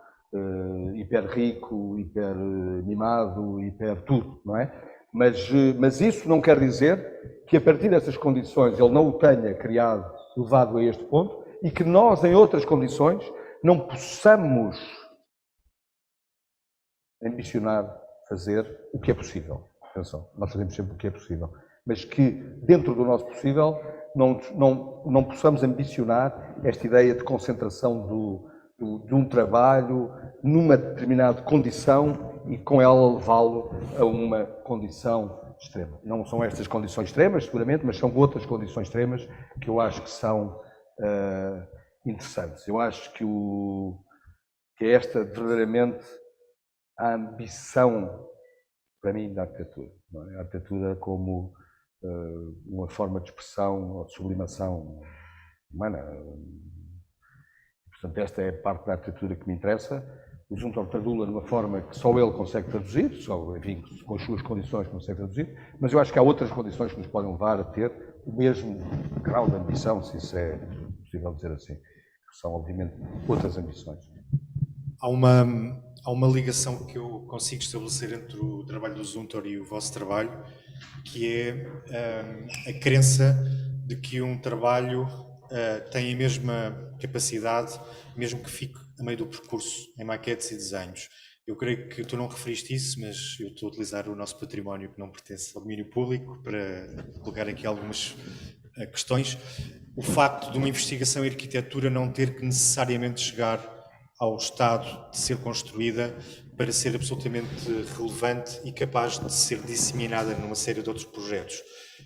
hiper rico, hiper mimado, hiper tudo, não é? Mas isso não quer dizer que a partir dessas condições ele não o tenha criado, levado a este ponto, e que nós, em outras condições, não possamos ambicionar fazer o que é possível. Atenção, nós fazemos sempre o que é possível. Mas que, dentro do nosso possível, não possamos ambicionar esta ideia de concentração de um trabalho numa determinada condição e com ela levá-lo a uma condição extrema. Não são estas condições extremas, seguramente, mas são outras condições extremas que eu acho que são interessantes. Eu acho que é esta verdadeiramente a ambição, para mim, da arquitetura. Não é? A arquitetura como uma forma de expressão ou de sublimação humana. Portanto, esta é a parte da arquitetura que me interessa. O Zumthor traduz-la de uma forma que só ele consegue traduzir, só, enfim, com as suas condições consegue traduzir, mas eu acho que há outras condições que nos podem levar a ter o mesmo grau de ambição, se isso é possível dizer assim, que são, obviamente, outras ambições. Há uma ligação que eu consigo estabelecer entre o trabalho do Zumthor e o vosso trabalho, que é a crença de que um trabalho tem a mesma capacidade, mesmo que fique a meio do percurso em maquetes e desenhos. Eu creio que tu não referiste isso, mas eu estou a utilizar o nosso património que não pertence ao domínio público para colocar aqui algumas questões. O facto de uma investigação em arquitetura não ter que necessariamente chegar ao estado de ser construída para ser absolutamente relevante e capaz de ser disseminada numa série de outros projetos.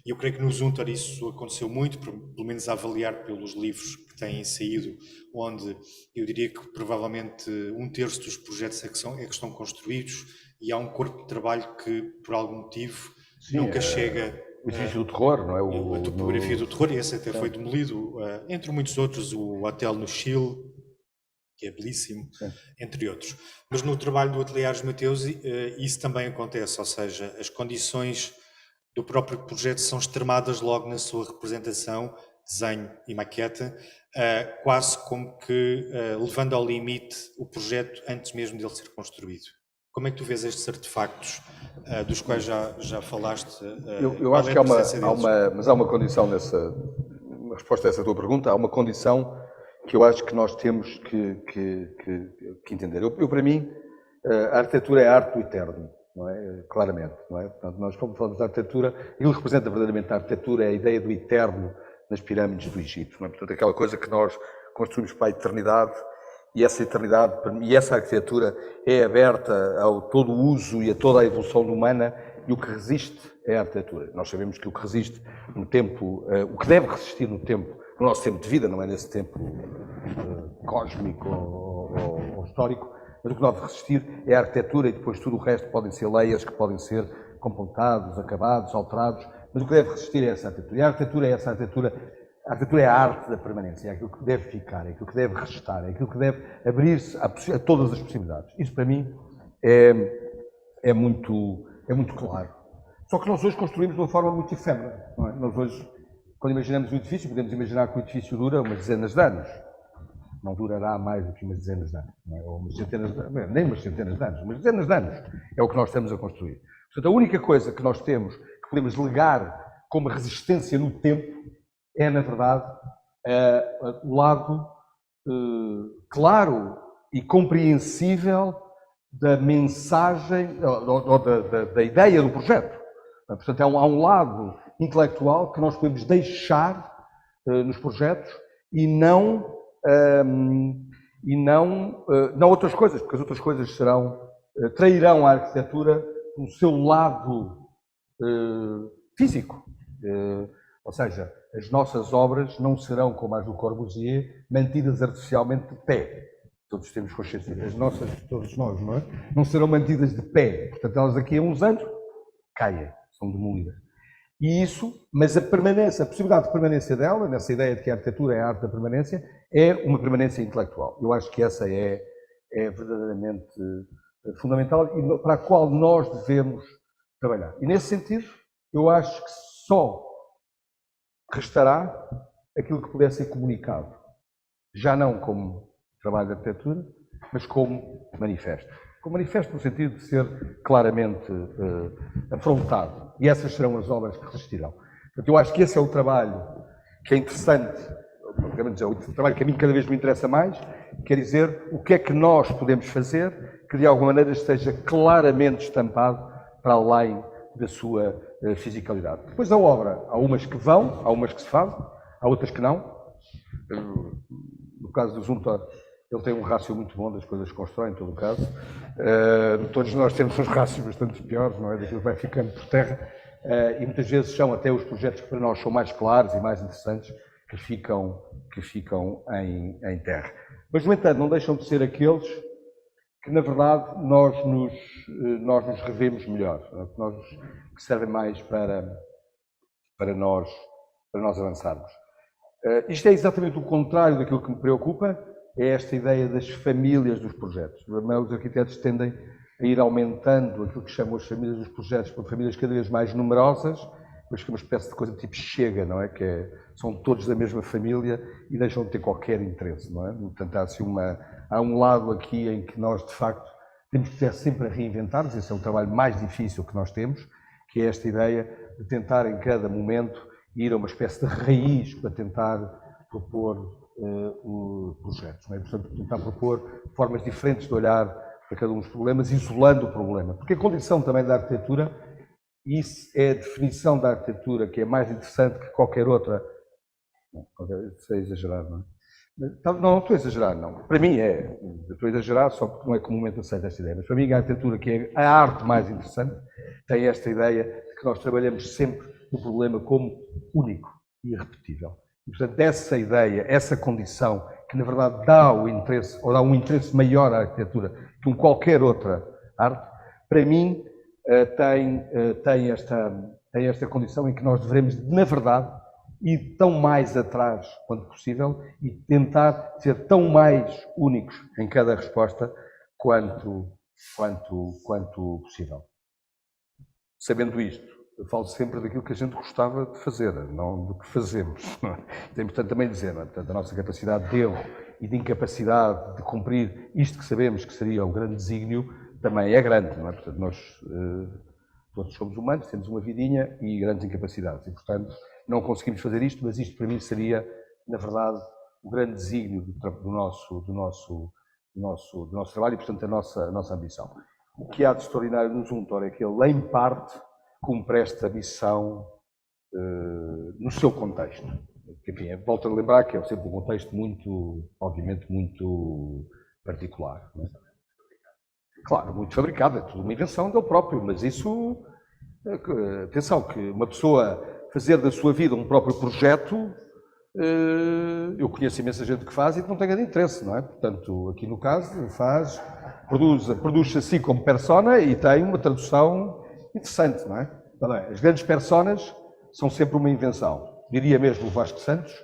E eu creio que no Zunter isso aconteceu muito, pelo menos a avaliar pelos livros que têm saído, onde eu diria que provavelmente 1/3 dos projetos é que estão construídos e há um corpo de trabalho que, por algum motivo, nunca chega... O edifício do terror, não é? A topografia do terror, e esse até foi demolido, entre muitos outros, o hotel no Chile, que é belíssimo, entre outros. Mas no trabalho do Ateliê Aires Mateus isso também acontece, ou seja, as condições do próprio projeto são extremadas logo na sua representação, desenho e maquete, quase como que levando ao limite o projeto antes mesmo dele ser construído. Como é que tu vês estes artefactos dos quais já falaste? Eu acho que há uma condição nessa, na resposta a essa tua pergunta, há uma condição que eu acho que nós temos que entender. Eu, para mim, a arquitetura é a arte do eterno, não é? Claramente, não é? Portanto, nós, quando falamos de arquitetura, aquilo que representa verdadeiramente a arquitetura é a ideia do eterno nas pirâmides do Egito, não é? Portanto, aquela coisa que nós construímos para a eternidade, e essa eternidade, e essa arquitetura é aberta ao todo o uso e a toda a evolução humana, e o que resiste é a arquitetura. Nós sabemos que o que resiste no tempo, o que deve resistir no tempo, no nosso tempo de vida, não é nesse tempo cósmico ou histórico, mas o que deve resistir é a arquitetura, e depois tudo o resto podem ser layers que podem ser compontados, acabados, alterados, mas o que deve resistir é essa arquitetura. E a arquitetura é essa arquitetura. A arquitetura é a arte da permanência, é aquilo que deve ficar, é aquilo que deve restar, é aquilo que deve abrir-se a todas as possibilidades. Isso, para mim, é muito claro. Só que nós hoje construímos de uma forma muito efêmera, não é? Nós hoje, quando imaginamos um edifício, podemos imaginar que o edifício dura umas dezenas de anos. Não durará mais do que umas dezenas de anos, não é? Ou umas centenas de anos, nem umas centenas de anos, umas dezenas de anos é o que nós estamos a construir. Portanto, a única coisa que nós temos, que podemos legar como resistência no tempo, é, na verdade, o lado claro e compreensível da mensagem, ou da ideia do projeto. Portanto, há um lado intelectual que nós podemos deixar nos projetos e não outras coisas, porque as outras coisas trairão a arquitetura no seu lado físico. Ou seja, as nossas obras não serão, como as do Corbusier, mantidas artificialmente de pé. Todos temos consciência. As nossas, todos nós, não é? Não serão mantidas de pé. Portanto, elas daqui a uns anos caem, são demolidas. E isso, mas a possibilidade de permanência dela, nessa ideia de que a arquitetura é a arte da permanência, é uma permanência intelectual. Eu acho que essa é verdadeiramente fundamental e para a qual nós devemos trabalhar. E nesse sentido, eu acho que só restará aquilo que puder ser comunicado, já não como trabalho de arquitetura, mas como manifesto. Como manifesto no sentido de ser claramente afrontado. E essas serão as obras que resistirão. Portanto, eu acho que esse é o trabalho que é interessante, é o trabalho que a mim cada vez me interessa mais, quer dizer, o que é que nós podemos fazer que de alguma maneira esteja claramente estampado para além da sua fisicalidade. Depois a obra, há umas que vão, há umas que se fazem, há outras que não. No caso do Zunter, ele tem um rácio muito bom das coisas que constrói, em todo o caso. Todos nós temos uns rácios bastante piores, não é? Daquilo que vai ficando por terra. E muitas vezes são até os projetos que para nós são mais claros e mais interessantes que ficam em terra. Mas, no entanto, não deixam de ser aqueles que, na verdade, nós nos revemos melhor, que servem mais para nós avançarmos. Isto é exatamente o contrário daquilo que me preocupa, é esta ideia das famílias dos projetos. Os arquitetos tendem a ir aumentando aquilo que chamam as famílias dos projetos para famílias cada vez mais numerosas, mas que é uma espécie de coisa tipo chega, não é? São todos da mesma família e deixam de ter qualquer interesse, não é? Portanto, há um lado aqui em que nós, de facto, temos que estar sempre a reinventar-nos, esse é o trabalho mais difícil que nós temos, que é esta ideia de tentar em cada momento ir a uma espécie de raiz para tentar propor projetos, não é? Portanto, tentar propor formas diferentes de olhar para cada um dos problemas, isolando o problema. Porque a condição também da arquitetura, e isso é a definição da arquitetura que é mais interessante que qualquer outra. Não, isso é exagerar, não é? Não estou a exagerar, não. Para mim estou a exagerar só porque não é comumente aceita esta ideia, mas para mim a arquitetura, que é a arte mais interessante, tem esta ideia de que nós trabalhamos sempre o problema como único e irrepetível. E, portanto, essa ideia, essa condição, que na verdade dá o interesse, ou dá um interesse maior à arquitetura que qualquer outra arte, para mim tem esta condição em que nós devemos, na verdade, ir tão mais atrás quanto possível e tentar ser tão mais únicos em cada resposta quanto possível. Sabendo isto, eu falo sempre daquilo que a gente gostava de fazer, não do que fazemos. É importante também dizer, não é? Portanto, a nossa capacidade de erro e de incapacidade de cumprir isto que sabemos que seria o grande desígnio também é grande, não é? Portanto, nós todos somos humanos, temos uma vidinha e grandes incapacidades e, portanto, não conseguimos fazer isto, mas isto para mim seria, na verdade, o grande desígnio do nosso trabalho e, portanto, a nossa ambição. O que há de extraordinário no Zumthor é que ele, em parte, cumpre esta missão no seu contexto. Enfim, volto a lembrar que é sempre um contexto obviamente, muito particular. Não é? Claro, muito fabricado, é tudo uma invenção dele próprio, mas isso, atenção, que uma pessoa fazer da sua vida um próprio projeto, eu conheço imensa gente que faz e que não tem grande interesse, não é? Portanto, aqui no caso, produz-se assim como persona e tem uma tradução interessante, não é? As grandes personas são sempre uma invenção. Diria mesmo o Vasco Santos,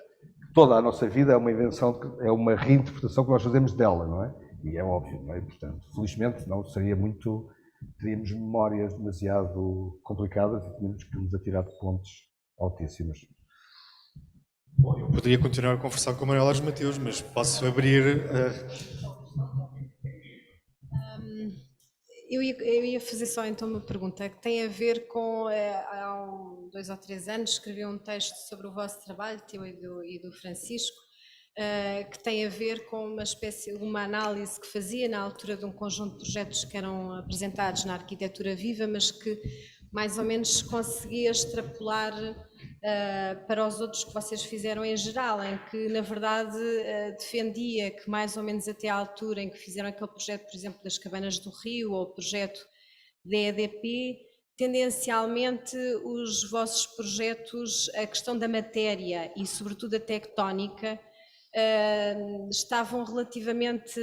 toda a nossa vida é uma invenção, é uma reinterpretação que nós fazemos dela, não é? E é óbvio, não é? Portanto, felizmente, não seria muito... Teríamos memórias demasiado complicadas e tínhamos que nos atirar de pontes altíssimas. Bom, eu poderia continuar a conversar com o Manuel Aires Mateus, mas posso abrir... Eu ia fazer só então uma pergunta que tem a ver com, há 2 ou 3 anos escrevi um texto sobre o vosso trabalho, teu e do Francisco, que tem a ver com uma análise que fazia na altura de um conjunto de projetos que eram apresentados na arquitetura viva, mas que mais ou menos conseguia extrapolar para os outros que vocês fizeram em geral, em que na verdade defendia que mais ou menos até à altura em que fizeram aquele projeto, por exemplo, das Cabanas do Rio ou o projeto da EDP, tendencialmente os vossos projetos, a questão da matéria e sobretudo a tectónica, estavam relativamente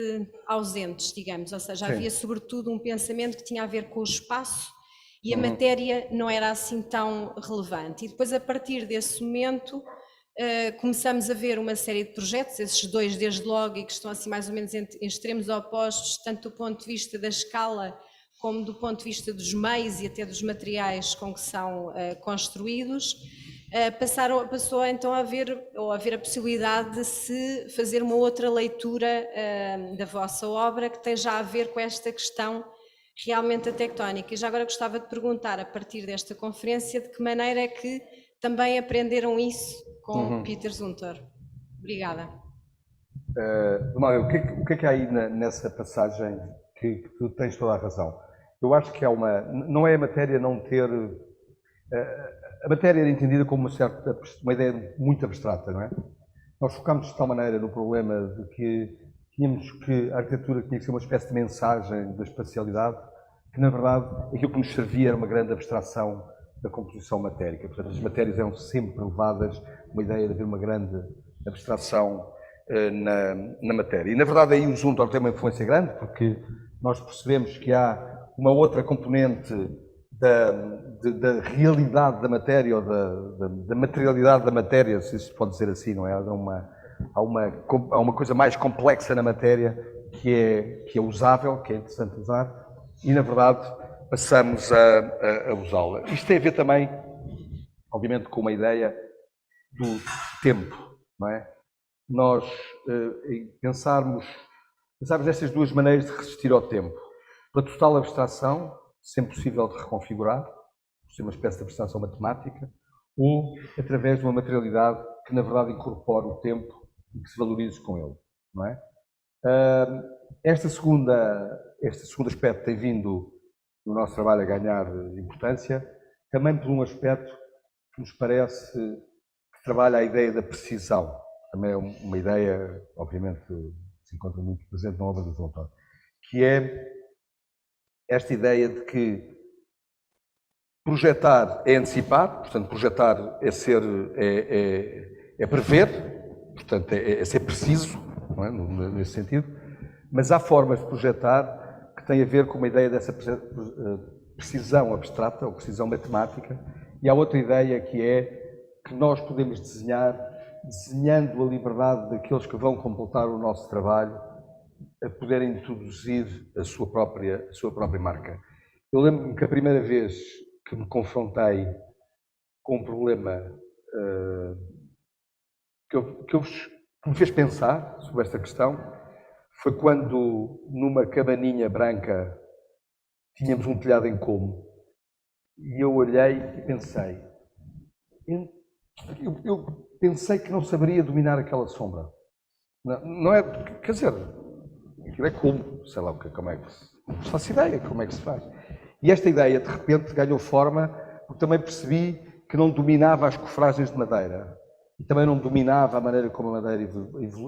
ausentes, digamos, ou seja, havia sobretudo um pensamento que tinha a ver com o espaço e a matéria não era assim tão relevante. E depois, a partir desse momento, começamos a ver uma série de projetos, esses 2 desde logo, e que estão assim mais ou menos em extremos opostos, tanto do ponto de vista da escala, como do ponto de vista dos meios e até dos materiais com que são construídos. Passou então a haver a possibilidade de se fazer uma outra leitura da vossa obra que esteja a ver com esta questão realmente tectónica. E já agora gostava de perguntar, a partir desta conferência, de que maneira é que também aprenderam isso com Peter Zumthor. Obrigada. Mário, o que é que há aí nessa passagem que tu tens toda a razão? Eu acho que não é a matéria não ter... A matéria era entendida como uma ideia muito abstrata, não é? Nós focámos de tal maneira no problema de que a arquitetura tinha que ser uma espécie de mensagem da espacialidade, que na verdade aquilo que nos servia era uma grande abstração da composição matérica. Portanto, as matérias eram sempre levadas uma ideia de haver uma grande abstração na matéria. E na verdade aí o Zumthor tem uma influência grande, porque nós percebemos que há uma outra componente da realidade da matéria ou da materialidade da matéria, se isso pode dizer assim, não é? Há uma coisa mais complexa na matéria que é usável, que é interessante usar, e na verdade passamos a usá-la. Isto tem a ver também, obviamente, com uma ideia do tempo, não é? Nós pensarmos nestas 2 maneiras de resistir ao tempo. Pela total abstração, sempre possível de reconfigurar, por ser uma espécie de abstração matemática, ou através de uma materialidade que, na verdade, incorpora o tempo e que se valorize com ele, não é? Este segundo aspecto tem vindo no nosso trabalho a ganhar importância, também por um aspecto que nos parece que trabalha a ideia da precisão. Também é uma ideia, obviamente, que se encontra muito presente na obra do Voltaire, que é esta ideia de que projetar é antecipar, portanto, projetar é prever, portanto, é ser preciso, não é? Nesse sentido, mas há formas de projetar que têm a ver com uma ideia dessa precisão abstrata ou precisão matemática, e há outra ideia que é que nós podemos desenhar, desenhando a liberdade daqueles que vão completar o nosso trabalho, a poderem introduzir a sua própria marca. Eu lembro-me que a primeira vez que me confrontei com um problema que me fez pensar sobre esta questão foi quando, numa cabaninha branca, tínhamos um telhado em como, e eu olhei e pensei, eu pensei que não saberia dominar aquela sombra. Não é, quer dizer, aquilo é como, sei lá como é que se... Não faço ideia como é que se faz. E esta ideia, de repente, ganhou forma, porque também percebi que não dominava as cofragens de madeira. E também não dominava a maneira como a madeira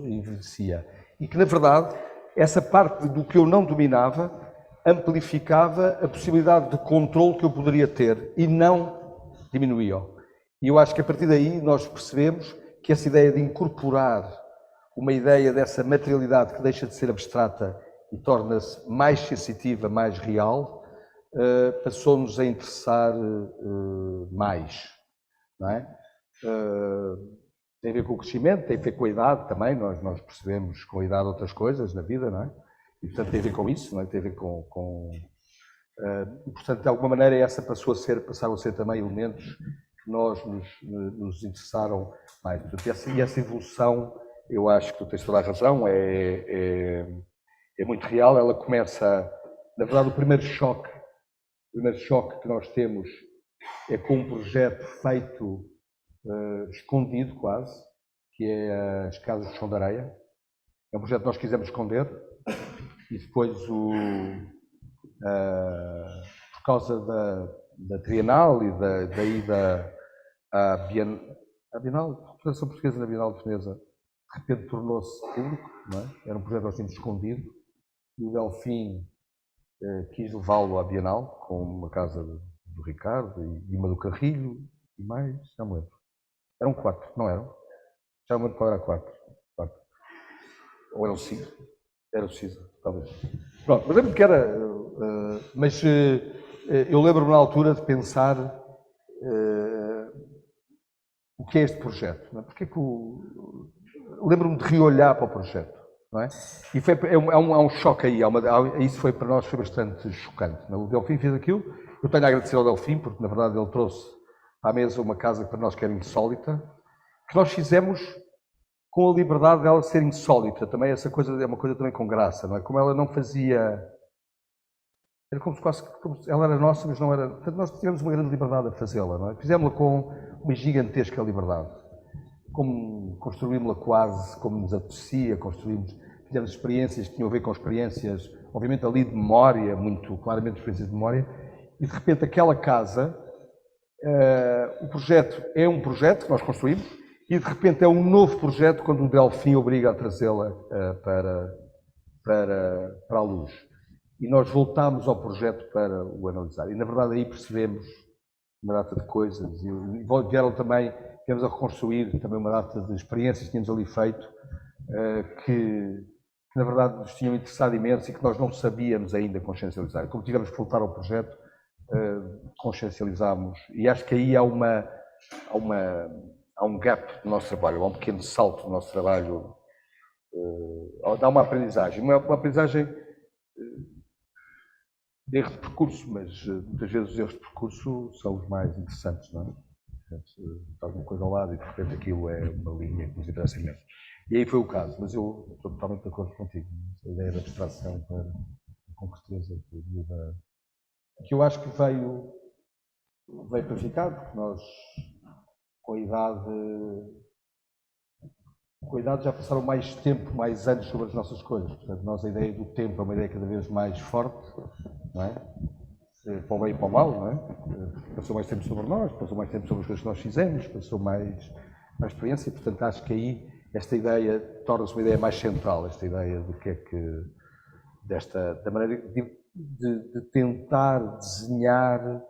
envelhecia. E que, na verdade, essa parte do que eu não dominava amplificava a possibilidade de controle que eu poderia ter e não diminuía. E eu acho que, a partir daí, nós percebemos que essa ideia de incorporar uma ideia dessa materialidade que deixa de ser abstrata e torna-se mais sensitiva, mais real, passou-nos a interessar mais, não é? Tem a ver com o crescimento, tem a ver com a idade também, nós percebemos com a idade outras coisas na vida, não é? E, portanto, tem a ver com isso, não é? Tem a ver e, portanto, de alguma maneira, passaram a ser também elementos que nos interessaram mais. Portanto, essa evolução, eu acho que tu tens toda a razão, é muito real. Ela começa, na verdade, o primeiro choque que nós temos é com um projeto feito escondido quase, que é as Casas de Chão de Areia. É um projeto que nós quisemos esconder e depois, por causa da Trienal e da ida à Bienal, a Federação Portuguesa na Bienal de Veneza, de repente tornou-se público, não é? Era um projeto que nós tínhamos escondido, e o Delfim quis levá-lo à Bienal, com uma casa do Ricardo e uma do Carrilho, e mais, já me lembro. Eram 4, não eram? Já me lembro qual era 4. Ou eram 5? Era o 5, talvez. Pronto, mas lembro-me que era... eu lembro-me na altura de pensar o que é este projeto, não é? Porque é que lembro-me de reolhar para o projeto, não é? E há um choque aí, isso foi para nós bastante chocante. O Delfim fez aquilo, eu tenho a agradecer ao Delfim, porque na verdade ele trouxe à mesa uma casa que para nós que era insólita, que nós fizemos com a liberdade dela ser insólita. Também essa coisa é uma coisa também com graça, não é? Como ela não fazia... Era como se ela era nossa, mas não era... Portanto, nós tivemos uma grande liberdade a fazê-la, não é? Fizemos-la com uma gigantesca liberdade. Como construímos-la quase como nos apetecia, fizemos experiências que tinham a ver com experiências, obviamente ali de memória, muito claramente experiências de memória, e de repente aquela casa, o projeto é um projeto que nós construímos, e de repente é um novo projeto quando o Delfim obriga a trazê-la para a luz. E nós voltámos ao projeto para o analisar. E na verdade aí percebemos uma data de coisas, e vieram também, tivemos a reconstruir também uma data de experiências que tínhamos ali feito, que na verdade nos tinham interessado imenso e que nós não sabíamos ainda consciencializar. Como tivemos que voltar ao projeto, consciencializámos, e acho que aí há um gap no nosso trabalho, há um pequeno salto no nosso trabalho, dá uma aprendizagem, uma aprendizagem de erro de percurso, mas muitas vezes os erros de percurso são os mais interessantes, não é? Está alguma coisa ao lado e de repente aquilo é uma linha que nos interessa imenso. E aí foi o caso, mas eu estou totalmente de acordo contigo. A ideia da abstração com certeza que eu acho que veio para ficar, porque nós, com a idade, com a idade já passaram mais tempo, mais anos sobre as nossas coisas. Portanto, nós a ideia do tempo é uma ideia cada vez mais forte, não é? Para o bem e para o mal, não é? Passou mais tempo sobre nós, passou mais tempo sobre as coisas que nós fizemos, passou mais experiência, e, portanto, acho que aí esta ideia torna-se uma ideia mais central, esta ideia do que é que, da maneira de tentar desenhar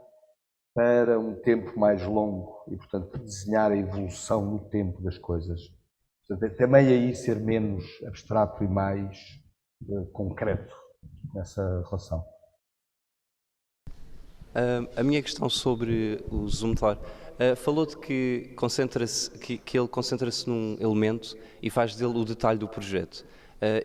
para um tempo mais longo e, portanto, desenhar a evolução no tempo das coisas. Portanto, também aí ser menos abstrato e mais concreto nessa relação. A minha questão sobre o Zumthor, falou de que ele concentra-se num elemento e faz dele o detalhe do projeto.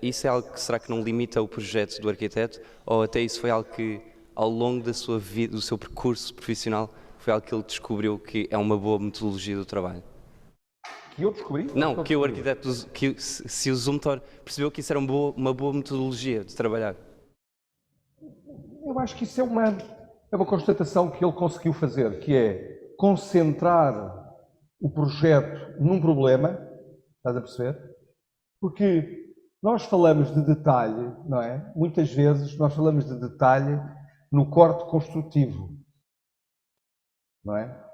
Isso é algo que será que não limita o projeto do arquiteto, ou até isso foi algo que ao longo da sua vida, do seu percurso profissional, foi algo que ele descobriu que é uma boa metodologia do trabalho? Que eu descobri? Não, que o arquiteto, se o Zumthor percebeu que isso era uma boa metodologia de trabalhar. Eu acho que isso é uma constatação que ele conseguiu fazer, que é concentrar o projeto num problema, estás a perceber? Porque nós falamos de detalhe, não é? Muitas vezes nós falamos de detalhe no corte construtivo, não é?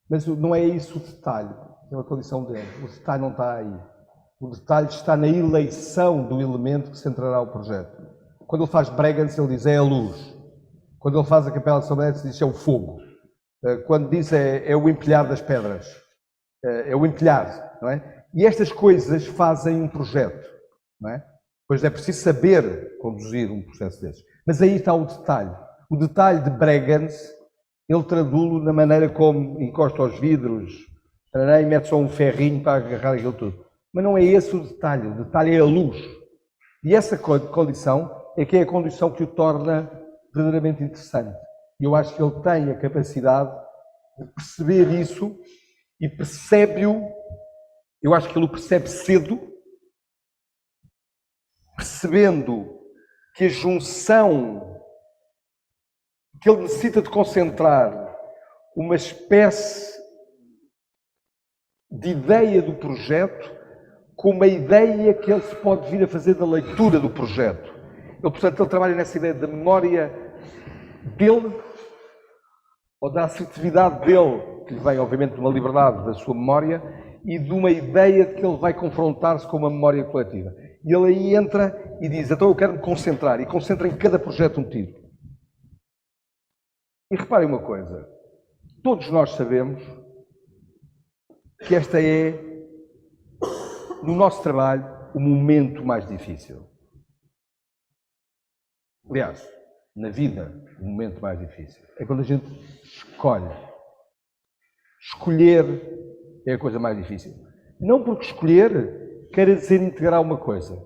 Mas não é isso o detalhe, é uma condição dele. O detalhe não está aí. O detalhe está na eleição do elemento que centrará o projeto. Quando ele faz Bregenz, ele diz é a luz. Quando ele faz a Capela de São Benedito, diz é o fogo. Quando diz é o empilhar das pedras. É o empilhar, não é? E estas coisas fazem um projeto, não é? Pois é preciso saber conduzir um processo desses. Mas aí está o detalhe. O detalhe de Bregenz, ele traduz-lo na maneira como encosta aos vidros, e mete só um ferrinho para agarrar aquilo tudo. Mas não é esse o detalhe é a luz. E essa condição é que é a condição que o torna verdadeiramente interessante. E eu acho que ele tem a capacidade de perceber isso e percebe-o, eu acho que ele o percebe cedo, percebendo que a junção, que ele necessita de concentrar uma espécie de ideia do projeto com uma ideia que ele se pode vir a fazer da leitura do projeto. Portanto, ele trabalha nessa ideia da memória dele, ou da assertividade dele, que lhe vem, obviamente, de uma liberdade da sua memória, e de uma ideia de que ele vai confrontar-se com uma memória coletiva. E ele aí entra e diz, então eu quero me concentrar, e concentra em cada projeto um tiro. E reparem uma coisa, todos nós sabemos que esta é, no nosso trabalho, o momento mais difícil. Aliás, na vida, o momento mais difícil é quando a gente escolhe. Escolher é a coisa mais difícil. Não porque escolher quer dizer integrar uma coisa.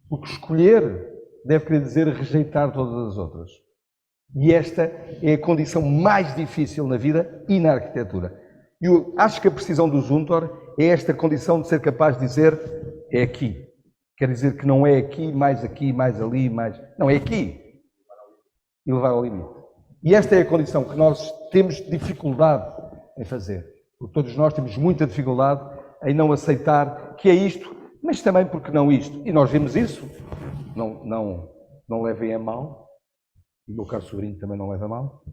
Porque escolher deve querer dizer rejeitar todas as outras. E esta é a condição mais difícil na vida e na arquitetura. E eu acho que a precisão do Zumthor é esta condição de ser capaz de dizer é aqui. Quer dizer que não é aqui, mais ali, mais... Não, é aqui. E levar ao limite. E esta é a condição que nós temos dificuldade em fazer. Porque todos nós temos muita dificuldade em não aceitar que é isto, mas também porque não isto. E nós vemos isso. Não levem a mal. E o meu caro sobrinho também não leva a mal.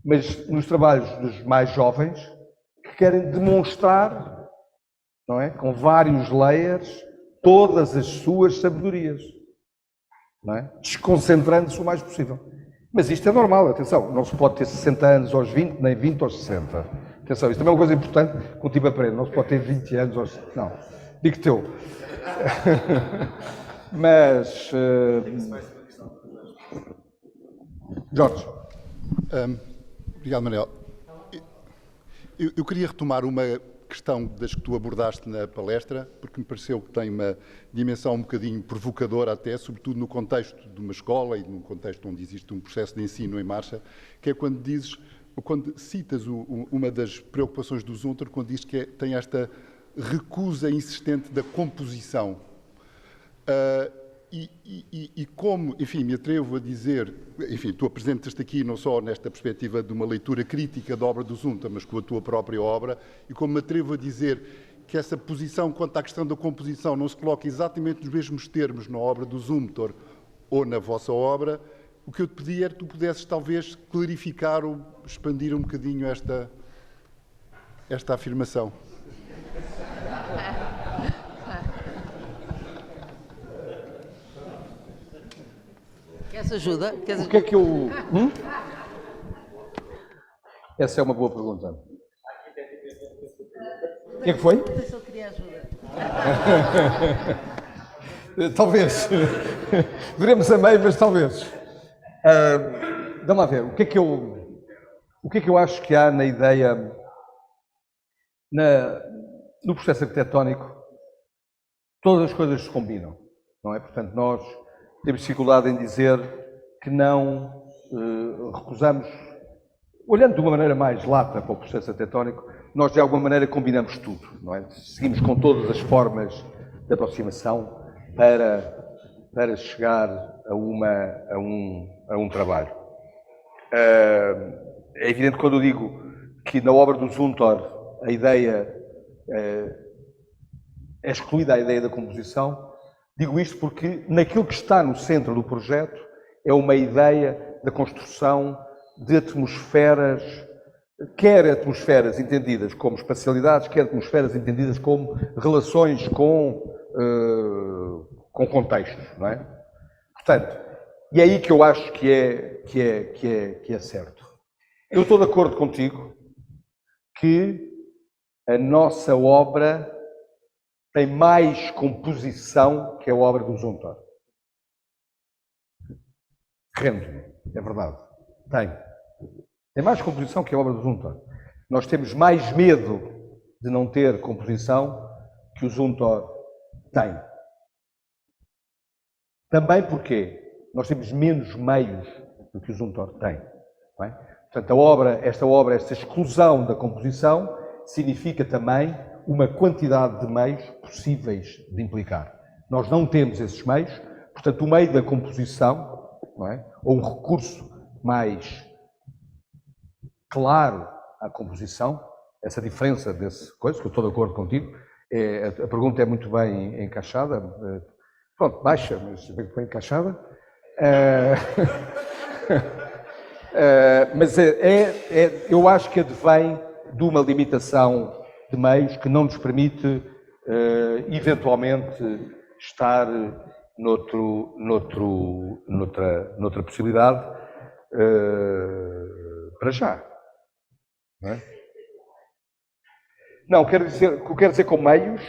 Mas nos trabalhos dos mais jovens, que querem demonstrar, não é? Com vários layers, todas as suas sabedorias. Não é? Desconcentrando-se o mais possível. Mas isto é normal, atenção, não se pode ter 60 anos aos 20, nem 20 aos 60. Atenção, isto também é uma coisa importante que o tipo aprende, não se pode ter 20 anos aos... Não, digo teu. Mas... Jorge. Obrigado, Manuel. Eu queria retomar uma questão das que tu abordaste na palestra, porque me pareceu que tem uma dimensão um bocadinho provocadora até, sobretudo no contexto de uma escola e num contexto onde existe um processo de ensino em marcha, que é quando citas uma das preocupações do Zumthor, quando diz que tem esta recusa insistente da composição. E como, enfim, me atrevo a dizer, enfim, tu apresentas-te aqui não só nesta perspectiva de uma leitura crítica da obra do Zumthor, mas com a tua própria obra, e como me atrevo a dizer que essa posição quanto à questão da composição não se coloque exatamente nos mesmos termos na obra do Zumthor ou na vossa obra, o que eu te pedi era que tu pudesses talvez clarificar ou expandir um bocadinho esta afirmação. Queres ajuda? O que é que eu... Essa é uma boa pergunta. O que é que foi? Se eu queria ajuda. Talvez. Veremos a meio, mas talvez. Dá-me a ver. O que é que eu acho que há na ideia... No processo arquitetónico, todas as coisas se combinam, não é? Portanto, nós temos dificuldade em dizer que não recusamos, olhando de uma maneira mais lata para o processo arquitetónico, nós de alguma maneira combinamos tudo, não é? Seguimos com todas as formas de aproximação para chegar a um trabalho. É evidente quando eu digo que na obra do Zumthor a ideia é excluída a ideia da composição. Digo isto porque naquilo que está no centro do projeto é uma ideia da construção de atmosferas, quer atmosferas entendidas como espacialidades, quer atmosferas entendidas como relações com contextos, não é? Portanto, e é aí que eu acho que é certo. Eu estou de acordo contigo que a nossa obra tem mais composição que a obra do Zumthor. Rendo-me, é verdade. Tem mais composição que a obra do Zumthor. Nós temos mais medo de não ter composição que o Zumthor tem. Também porque nós temos menos meios do que o Zumthor tem. Não é? Portanto, esta exclusão da composição significa também uma quantidade de meios possíveis de implicar. Nós não temos esses meios, portanto, o meio da composição, não é? Ou um recurso mais claro à composição, essa diferença desse coisa, que eu estou de acordo contigo, a pergunta é muito bem encaixada, pronto, baixa, mas bem encaixada. Mas eu acho que advém de uma limitação de meios que não nos permite, eventualmente, estar noutra possibilidade para já. Não é? Não, o que eu quero dizer com meios,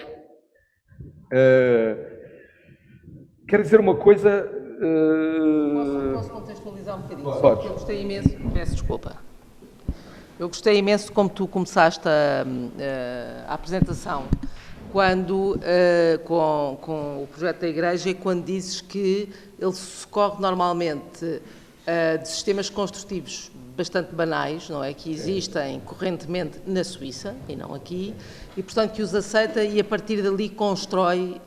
quero dizer uma coisa... Posso contextualizar um bocadinho? Podes. Eu gostei imenso, peço desculpa. Eu gostei imenso como tu começaste a apresentação quando, com o projeto da Igreja, e quando dizes que ele socorre normalmente de sistemas construtivos bastante banais, não é? Que existem correntemente na Suíça e não aqui, e portanto que os aceita e a partir dali constrói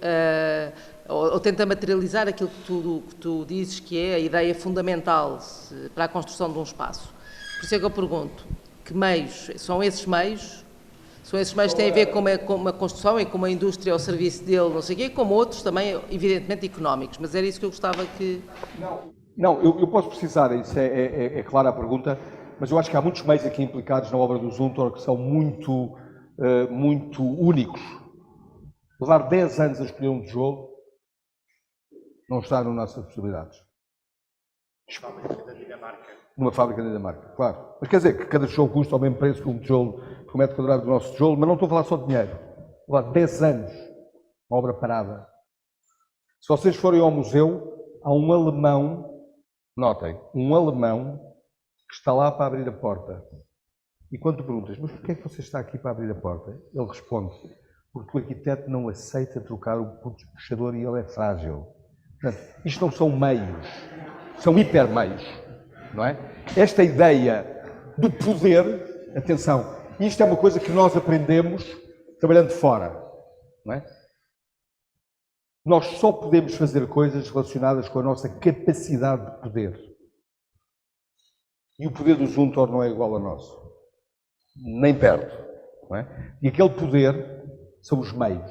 ou tenta materializar aquilo que tu dizes que é a ideia fundamental para a construção de um espaço. Por isso é que eu pergunto, que meios são esses meios? São esses meios que têm a ver com uma construção e com uma indústria ao serviço dele, não sei o quê, como outros também, evidentemente, económicos, mas era isso que eu gostava que... Não, eu posso precisar, isso é clara a pergunta, mas eu acho que há muitos meios aqui implicados na obra do Zumthor que são muito únicos. Levar 10 anos a escolher um tijolo não está nas nossas possibilidades. Numa fábrica da Dinamarca, claro. Mas quer dizer que cada tijolo custa ao mesmo preço que um tijolo, que um metro quadrado do nosso tijolo, mas não estou a falar só de dinheiro. Estou a falar de 10 anos, uma obra parada. Se vocês forem ao museu, há um alemão, notem, um alemão que está lá para abrir a porta. E quando tu perguntas, mas porquê é que você está aqui para abrir a porta? Ele responde, porque o arquiteto não aceita trocar o puxador e ele é frágil. Portanto, isto não são meios, são hipermeios, não é? Esta ideia do poder, atenção, isto é uma coisa que nós aprendemos trabalhando fora, não é? Nós só podemos fazer coisas relacionadas com a nossa capacidade de poder. E o poder do Zumthor não é igual ao nosso. Nem perto. Não é? E aquele poder são os meios.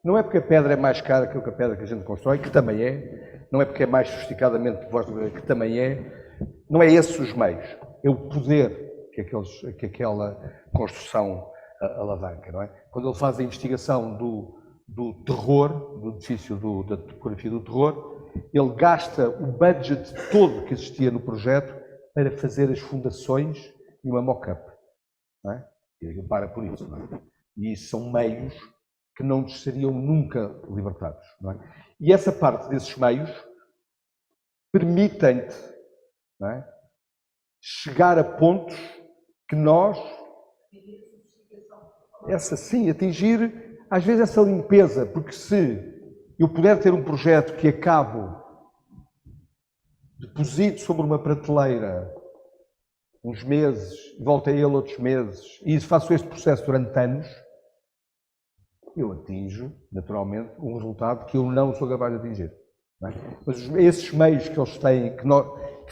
Não é porque a pedra é mais cara que a pedra que a gente constrói, que também é, não é porque é mais sofisticadamente que também é, não é esses os meios, é o poder que aquela construção alavanca, não é? Quando ele faz a investigação do terror, do edifício da topografia do terror, ele gasta o budget todo que existia no projeto para fazer as fundações e uma mock-up, não é? E ele para por isso, não é? E isso são meios que não nos seriam nunca libertados, não é? E essa parte desses meios permitem-te, não é, chegar a pontos que nós, atingir às vezes essa limpeza, porque se eu puder ter um projeto que acabo, deposito sobre uma prateleira uns meses, volto a ele outros meses, e faço este processo durante anos, eu atinjo, naturalmente, um resultado que eu não sou capaz de atingir. Não é? Mas esses meios que eles têm, que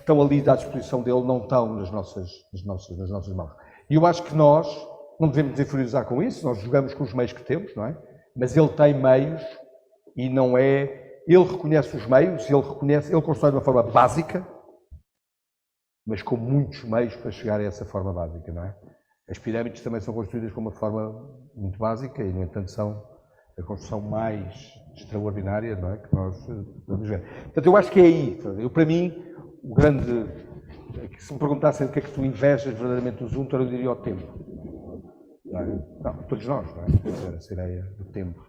estão ali à disposição dele, não estão nas nossas mãos. E eu acho que nós não devemos inferiorizar com isso, nós jogamos com os meios que temos, não é? Mas ele tem meios e não é... Ele reconhece os meios, ele constrói de uma forma básica, mas com muitos meios para chegar a essa forma básica, não é? As pirâmides também são construídas com uma forma muito básica e, no entanto, são a construção mais extraordinária, não é, que nós vamos ver. Portanto, eu acho que é aí. Para mim, o grande... Se me perguntassem o que é que tu invejas verdadeiramente do Zumthor, eu diria o tempo. Não, não, todos nós, não é? Essa ideia do tempo.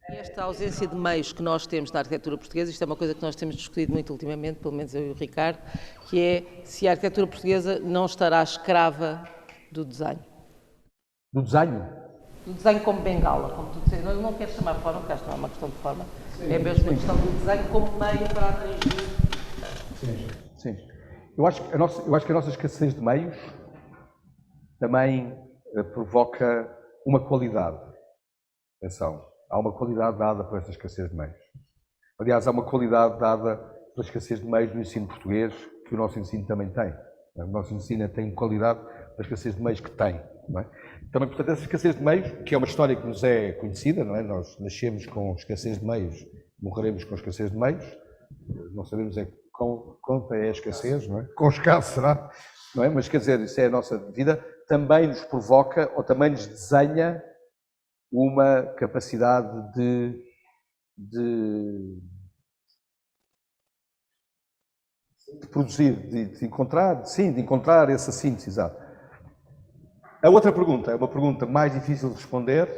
Esta ausência de meios que nós temos na arquitetura portuguesa, isto é uma coisa que nós temos discutido muito ultimamente, pelo menos eu e o Ricardo, que é se a arquitetura portuguesa não estará escrava do desenho. Do desenho? Do desenho como bengala, como tu dizes. Eu não quero chamar de forma, porque acho que não é uma questão de forma, é mesmo uma questão do desenho como meio para atingir. Sim. Eu acho que a nossa escassez de meios também provoca uma qualidade. Atenção. Há uma qualidade dada por esta escassez de meios. Aliás, há uma qualidade dada pela escassez de meios no ensino português, que o nosso ensino também tem. O nosso ensino tem qualidade pela escassez de meios que tem. Não é? Também, portanto, essa escassez de meios, que é uma história que nos é conhecida, não é? Nós nascemos com escassez de meios, morreremos com escassez de meios, não sabemos quanto é a escassez, não é? Com escasso será, não é? Mas, quer dizer, isso é a nossa vida, também nos provoca, ou também nos desenha uma capacidade de produzir, de encontrar essa síntese, exato. A outra pergunta é uma pergunta mais difícil de responder,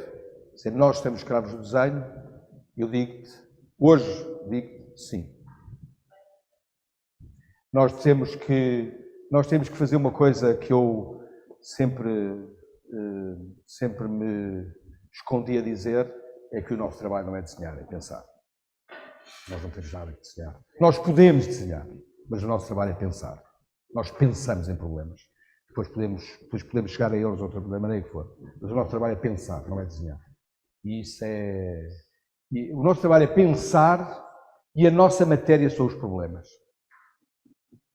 se nós estamos escravos do desenho, eu hoje digo sim. Nós temos que fazer uma coisa que eu sempre me escondi a dizer, é que o nosso trabalho não é desenhar, é pensar. Nós não temos nada que desenhar. Nós podemos desenhar, mas o nosso trabalho é pensar. Nós pensamos em problemas. Depois podemos chegar a eles da maneira que for. Mas o nosso trabalho é pensar, não é desenhar. E isso é... o nosso trabalho é pensar e a nossa matéria são os problemas.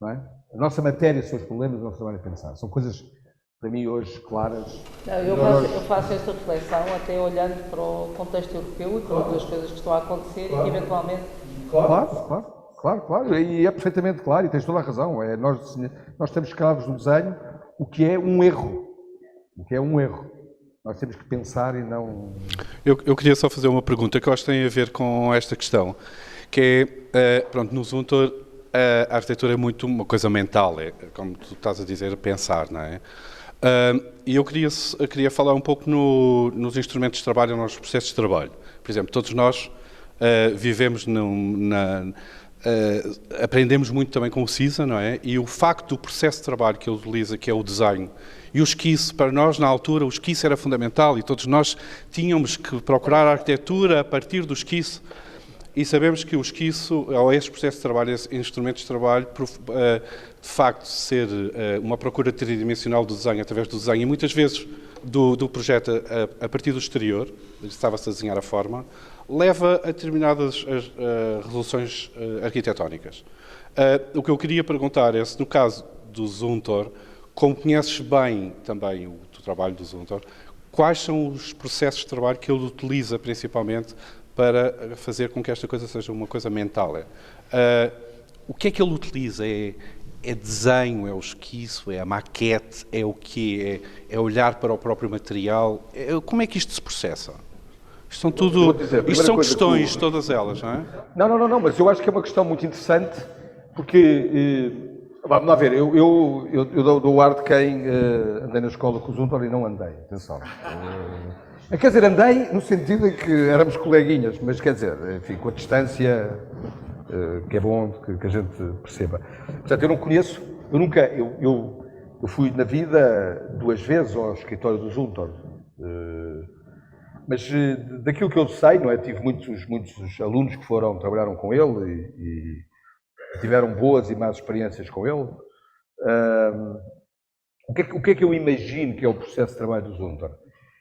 Não é? A nossa matéria são os problemas, o nosso trabalho é pensar. São coisas... para mim hoje claras. Eu faço esta reflexão até olhando para o contexto europeu e para outras coisas que estão a acontecer e que eventualmente... Claro. E é perfeitamente claro, e tens toda a razão. Nós estamos escravos do desenho, o que é um erro. Nós temos que pensar e não... Eu queria só fazer uma pergunta que eu acho que tem a ver com esta questão, que é, pronto, no Zumthor a arquitetura é muito uma coisa mental, é como tu estás a dizer, pensar, não é? E eu queria falar um pouco nos instrumentos de trabalho, nos processos de trabalho. Por exemplo, todos nós vivemos aprendemos muito também com o CISA, não é? E o facto do processo de trabalho que ele utiliza, que é o desenho, e o esquiço, para nós na altura, o esquiço era fundamental e todos nós tínhamos que procurar a arquitetura a partir do esquiço. E sabemos que o esquiço, ou estes processos de trabalho, esses instrumentos de trabalho, de facto, ser uma procura tridimensional do desenho, através do desenho, e muitas vezes do projeto a partir do exterior, estava-se a desenhar a forma, leva a determinadas resoluções arquitetónicas. O que eu queria perguntar é se, no caso do Zumthor, como conheces bem também o trabalho do Zumthor, quais são os processos de trabalho que ele utiliza principalmente para fazer com que esta coisa seja uma coisa mental? O que é que ele utiliza? É desenho, é o esquiço, é a maquete, é o quê? É olhar para o próprio material? Como é que isto se processa? Isto são tudo, isto são questões, todas elas, não é? Não, mas eu acho que é uma questão muito interessante, porque, vamos lá ver, eu dou o ar de quem andei na escola com o Zumthor e não andei, atenção. Quer dizer, andei no sentido em que éramos coleguinhas, mas quer dizer, enfim, com a distância, que é bom que a gente perceba. Portanto, eu não conheço, eu fui na vida 2 vezes ao escritório do Zumthor, mas daquilo que eu sei, não é? Tive muitos alunos que trabalharam com ele e tiveram boas e más experiências com ele. O que é que eu imagino que é o processo de trabalho do Zumthor?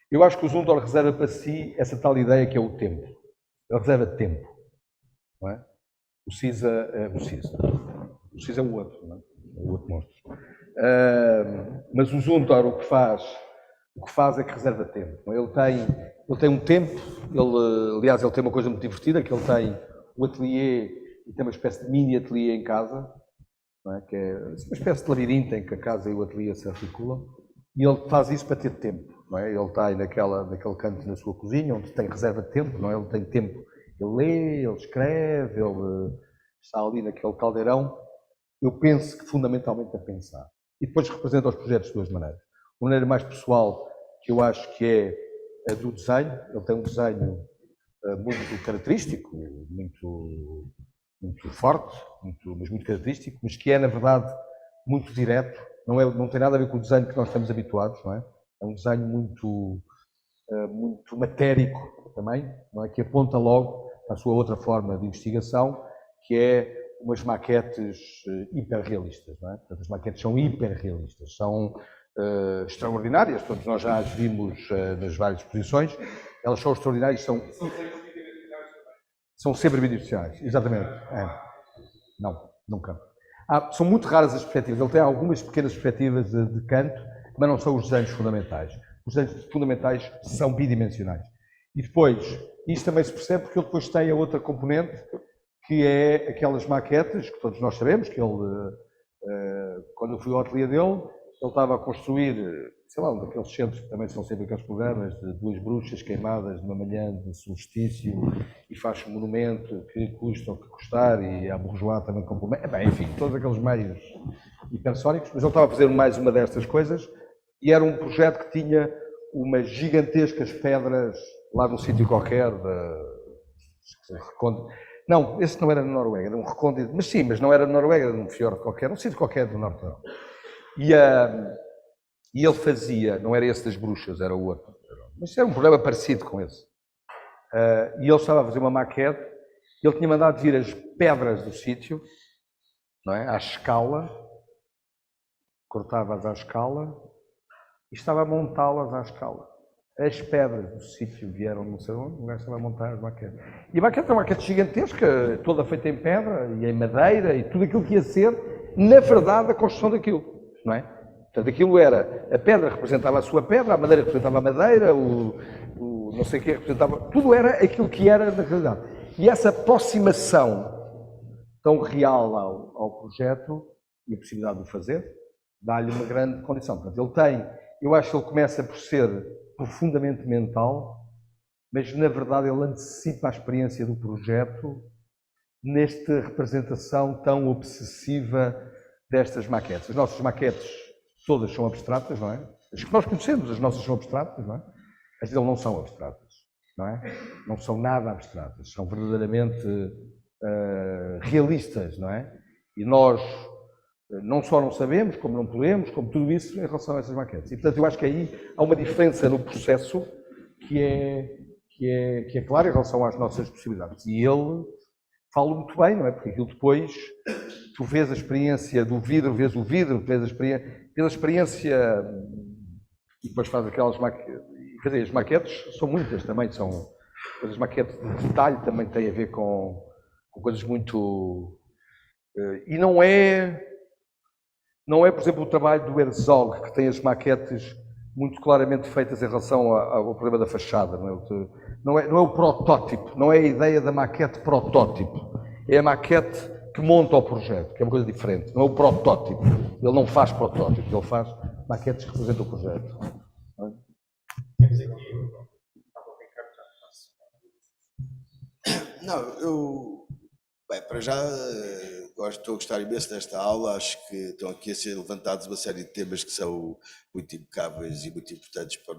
Eu acho que o Zumthor reserva para si essa tal ideia que é o tempo. Ele reserva tempo, não é? O Cisa é o outro, não é? O outro monstro. Mas o Zumthor o que faz é que reserva tempo. Não é? Ele tem um tempo, aliás, ele tem uma coisa muito divertida, que ele tem o ateliê e tem uma espécie de mini ateliê em casa, não é? Que é uma espécie de labirinto em que a casa e o ateliê se articulam, e ele faz isso para ter tempo, não é? Ele está aí naquele canto na sua cozinha, onde tem reserva de tempo, não é? Ele tem tempo, ele lê, ele escreve, ele está ali naquele caldeirão, eu penso que fundamentalmente a pensar. E depois representa os projetos de 2 maneiras. Uma maneira mais pessoal, que eu acho que é a do desenho. Ele tem um desenho muito característico, muito forte, mas muito característico, mas que é, na verdade, muito direto. Não tem nada a ver com o desenho que nós estamos habituados, não é? É um desenho muito matérico também, não é? Que aponta logo para a sua outra forma de investigação, que é umas maquetes hiperrealistas, não é? Portanto, as maquetes são hiperrealistas, são extraordinárias, todos nós já as vimos nas várias exposições, elas são extraordinárias, são sempre bidimensionais, exatamente. Não, nunca. São muito raras as perspectivas, ele tem algumas pequenas perspectivas de canto, mas não são os desenhos fundamentais. Os desenhos fundamentais são bidimensionais. E depois, isto também se percebe porque ele depois tem a outra componente, que é aquelas maquetes, que todos nós sabemos, que ele, quando eu fui ao ateliê dele, ele estava a construir, sei lá, um daqueles centros que também são sempre aqueles programas de 2 bruxas queimadas numa manhã de solstício e faz um monumento que custa o que custar e a bourgeois também complementa. Enfim, todos aqueles meios hipersónicos, mas ele estava a fazer mais uma destas coisas e era um projeto que tinha umas gigantescas pedras lá num sítio qualquer, não, esse não era na Noruega, era um recôndito, mas sim, mas não era na Noruega, era num fiordo qualquer, um sítio qualquer do norte da Noruega. E ele fazia, não era esse das bruxas, era o outro, mas era um programa parecido com esse. E ele estava a fazer uma maquete, ele tinha mandado vir as pedras do sítio, não é? À escala, cortava-as à escala, e estava a montá-las à escala. As pedras do sítio vieram, não sei onde, o gajo estava a montar as maquetes. E a maquete é uma maquete gigantesca, toda feita em pedra e em madeira, e tudo aquilo que ia ser, na verdade, a construção daquilo. Não é? Portanto, aquilo era, a pedra representava a sua pedra, a madeira representava a madeira, o não sei o que representava, tudo era aquilo que era na realidade. E essa aproximação tão real ao projeto e a possibilidade de o fazer, dá-lhe uma grande condição. Portanto, eu acho que ele começa por ser profundamente mental, mas na verdade ele antecipa a experiência do projeto nesta representação tão obsessiva destas maquetes. As nossas maquetes todas são abstratas, não é? As que nós conhecemos, as nossas são abstratas, não é? As dele não são abstratas, não é? Não são nada abstratas, são verdadeiramente realistas, não é? E nós não só não sabemos, como não podemos, como tudo isso em relação a essas maquetes. E portanto eu acho que aí há uma diferença no processo que é clara em relação às nossas possibilidades. E ele fala muito bem, não é? Porque aquilo depois, tu vês a experiência do vidro, vês a experiência e depois faz aquelas maquetes. Quer dizer, as maquetes são muitas também, as maquetes de detalhe também têm a ver com coisas muito... E não é Não é, por exemplo, o trabalho do Herzog, que tem as maquetes muito claramente feitas em relação ao problema da fachada. Não é o protótipo, não é a ideia da maquete protótipo. É a maquete que monta o projeto, que é uma coisa diferente. Não é o protótipo. Ele não faz protótipos, ele faz maquetes que representam o projeto. Não, bem, para já estou a gostar imenso desta aula, acho que estão aqui a ser levantados uma série de temas que são muito impecáveis e muito importantes para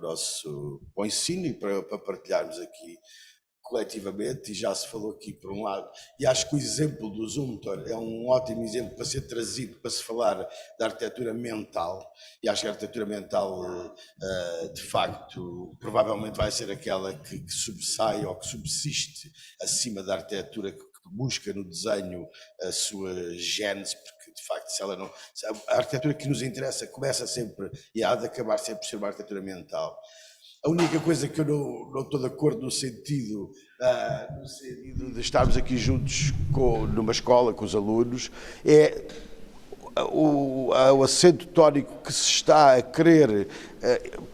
o ensino e para partilharmos aqui coletivamente, e já se falou aqui por um lado, e acho que o exemplo do Zumthor é um ótimo exemplo para ser trazido, para se falar da arquitetura mental, e acho que a arquitetura mental, de facto, provavelmente vai ser aquela que sobressai ou que subsiste acima da arquitetura que busca no desenho a sua gênese, porque de facto a arquitetura que nos interessa começa sempre e há de acabar sempre por ser uma arquitetura mental. A única coisa que eu não estou de acordo no sentido de estarmos aqui juntos numa escola com os alunos é o acento tónico que se está a querer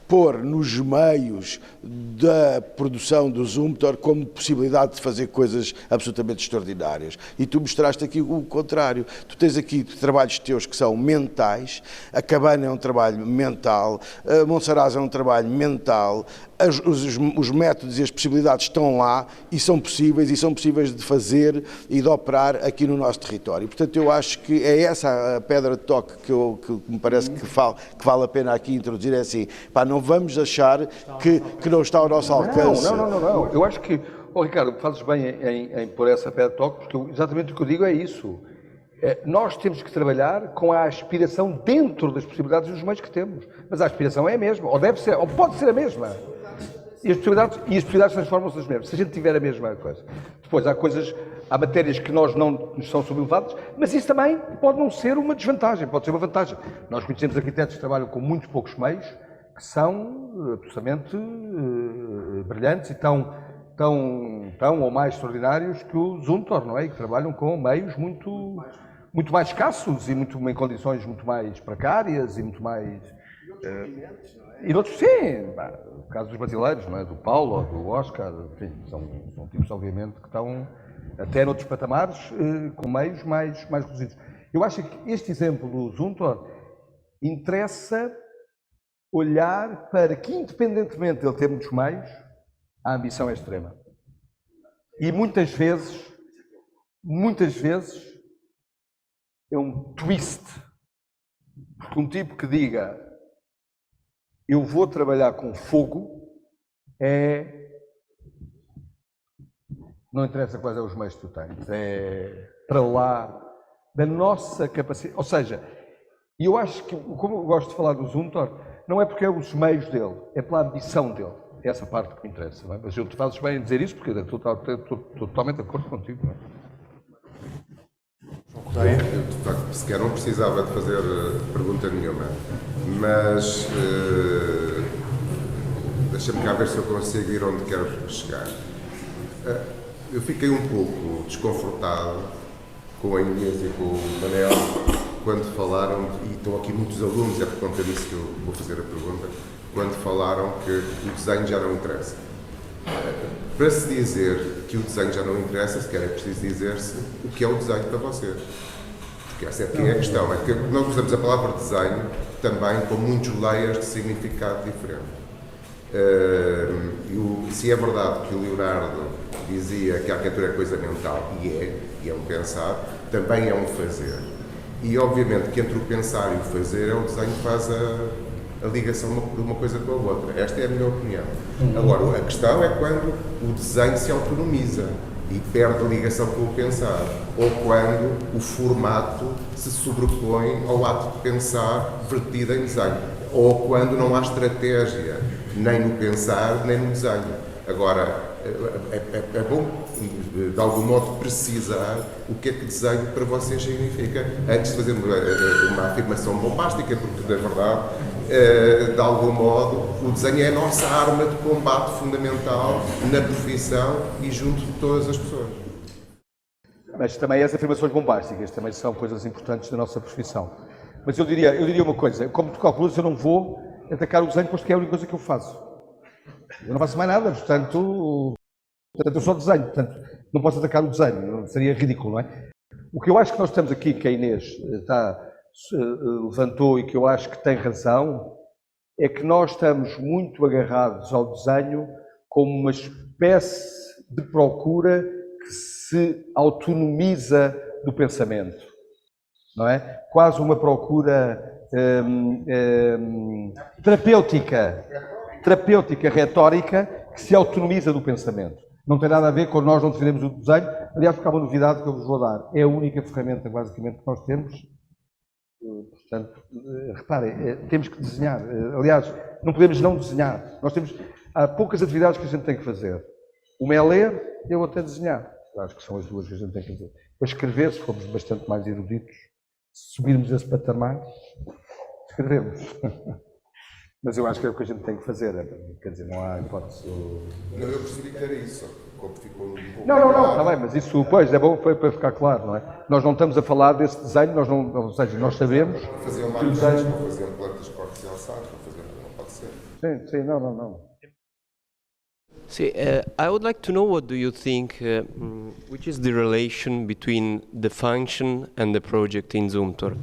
pôr nos meios da produção do Zumthor como possibilidade de fazer coisas absolutamente extraordinárias. E tu mostraste aqui o contrário. Tu tens aqui trabalhos teus que são mentais, a Cabana é um trabalho mental, a Monsaraz é um trabalho mental, os métodos e as possibilidades estão lá e são possíveis de fazer e de operar aqui no nosso território. Portanto, eu acho que é essa a pedra de toque que me parece que vale a pena aqui introduzir, é assim, pá, não vamos achar que não está ao nosso alcance. Não. Eu acho que, Ricardo, fazes bem em pôr essa pedra de toque, porque exatamente o que eu digo é isso. Nós temos que trabalhar com a aspiração dentro das possibilidades e dos meios que temos. Mas a aspiração é a mesma, ou deve ser, ou pode ser a mesma. E as possibilidades transformam-se nas mesmas, se a gente tiver a mesma coisa. Depois, há matérias que não nos são sublevadas, mas isso também pode não ser uma desvantagem, pode ser uma vantagem. Nós conhecemos arquitetos que trabalham com muito poucos meios, que são absolutamente brilhantes e tão ou mais extraordinários que o Zumthor, não é? E que trabalham com meios muito mais escassos e em condições muito mais precárias e muito mais... E outros, sim, o caso dos brasileiros, não é? Do Paulo, do Oscar, enfim, são tipos, obviamente, que estão até noutros patamares com meios mais reduzidos. Eu acho que este exemplo do Zumthor interessa olhar para que, independentemente de ele ter muitos meios, a ambição é extrema. E muitas vezes, é um twist. Porque um tipo que diga eu vou trabalhar com fogo não interessa quais são os meios que tu tens, é para lá da nossa capacidade. Ou seja, eu acho que, como eu gosto de falar do Zumthor, não é porque é os meios dele, é pela ambição dele. É essa parte que me interessa, não é? Mas tu fazes bem em dizer isso, porque estou totalmente de acordo contigo, não é? Eu, de facto, sequer não precisava de fazer pergunta nenhuma, mas deixa-me cá ver se eu consigo ir onde quero chegar. Eu fiquei um pouco desconfortado com a Inês e com o Manel quando falaram, e estão aqui muitos alunos, é por conta disso que eu vou fazer a pergunta, quando falaram que o desenho já não interessa. Para se dizer que o desenho já não interessa, sequer é preciso dizer-se o que é o desenho para vocês. Porque essa aqui é a questão. É que nós usamos a palavra desenho também com muitos layers de significado diferente. Se é verdade que o Leonardo dizia que a arquitetura é coisa mental, e é um pensar, também é um fazer. E obviamente que entre o pensar e o fazer é o desenho que faz a ligação de uma coisa com a outra. Esta é a minha opinião. Agora, a questão é quando o desenho se autonomiza e perde a ligação com o pensar, ou quando o formato se sobrepõe ao ato de pensar vertido em desenho, ou quando não há estratégia nem no pensar nem no desenho. Agora, é bom, de algum modo, precisar o que é que desenho para vocês significa, antes de fazer uma afirmação bombástica, porque, na verdade, de algum modo, o desenho é a nossa arma de combate fundamental na profissão e junto de todas as pessoas. Mas também as afirmações bombásticas também são coisas importantes da nossa profissão. Mas eu diria uma coisa, como tu calculas, eu não vou atacar o desenho, posto que é a única coisa que eu faço. Eu não faço mais nada, portanto eu só desenho, portanto não posso atacar o desenho, seria ridículo, não é? O que eu acho que nós temos aqui, que a Inês levantou e que eu acho que tem razão, é que nós estamos muito agarrados ao desenho como uma espécie de procura que se autonomiza do pensamento, não é? Quase uma procura terapêutica, retórica, que se autonomiza do pensamento. Não tem nada a ver com nós não defendemos o desenho. Aliás, porque há uma novidade que eu vos vou dar. É a única ferramenta, basicamente, que nós temos. Portanto, reparem, temos que desenhar. Aliás, não podemos não desenhar. Há poucas atividades que a gente tem que fazer. Uma é ler e a outra é desenhar. Acho que são as duas que a gente tem que fazer. Para escrever, se formos bastante mais eruditos, se subirmos esse patamar, escrevemos. Mas eu acho que é o que a gente tem que fazer. Quer dizer, não há hipótese. Não, eu percebi que era isso. Como ficou um pouco não, está bem, mas isso, pois, é bom para ficar claro, não é? Nós não estamos a falar desse desenho, ou seja, nós sabemos... Faziam mais desenho, não faziam plantas cortes e alçados, não pode ser. Sim, não. See, I would like to know what do you think, which is the relation between the function and the project in Zoomtor,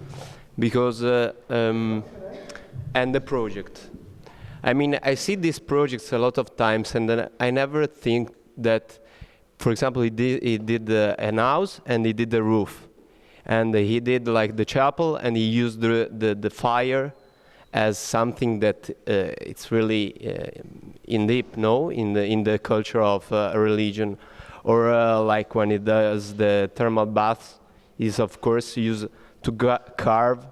because and the project. I mean, I see these projects a lot of times, and then I never think that, for example, he did an house and he did the roof, and he did like the chapel, and he used the fire as something that it's really in deep, no, in the culture of a religion, or like when he does the thermal bath, is of course used to carve.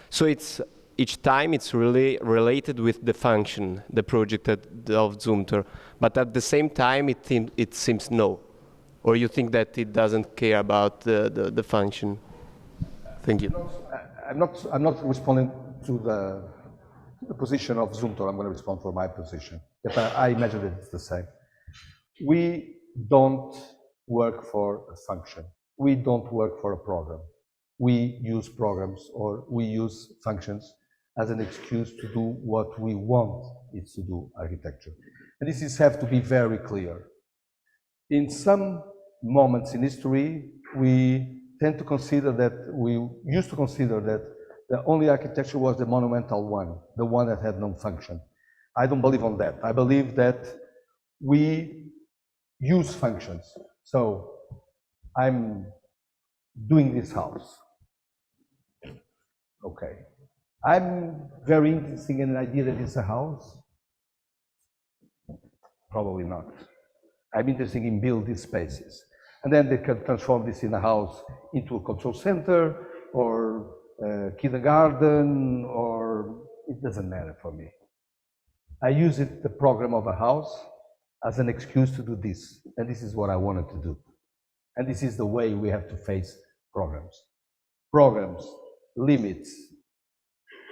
So it's each time it's really related with the function, the project of Zoomtor, but at the same time it seems no, or you think that it doesn't care about the function. Thank you. I'm not responding to the position of Zoomtor. I'm going to respond for my position. If I imagine that it's the same. We don't work for a function. We don't work for a program. We use programs or we use functions as an excuse to do what we want it to do, architecture. And this has to be very clear. In some moments in history, we tend to consider that, we used to consider that the only architecture was the monumental one, the one that had no function. I don't believe on that. I believe that we use functions. So I'm doing this house. Okay. I'm very interested in an idea that it's a house. Probably not. I'm interested in building these spaces. And then they can transform this in a house into a control center or kindergarten, or it doesn't matter for me. I use the program of a house as an excuse to do this, and this is what I wanted to do. And this is the way we have to face programs. Programs, limits,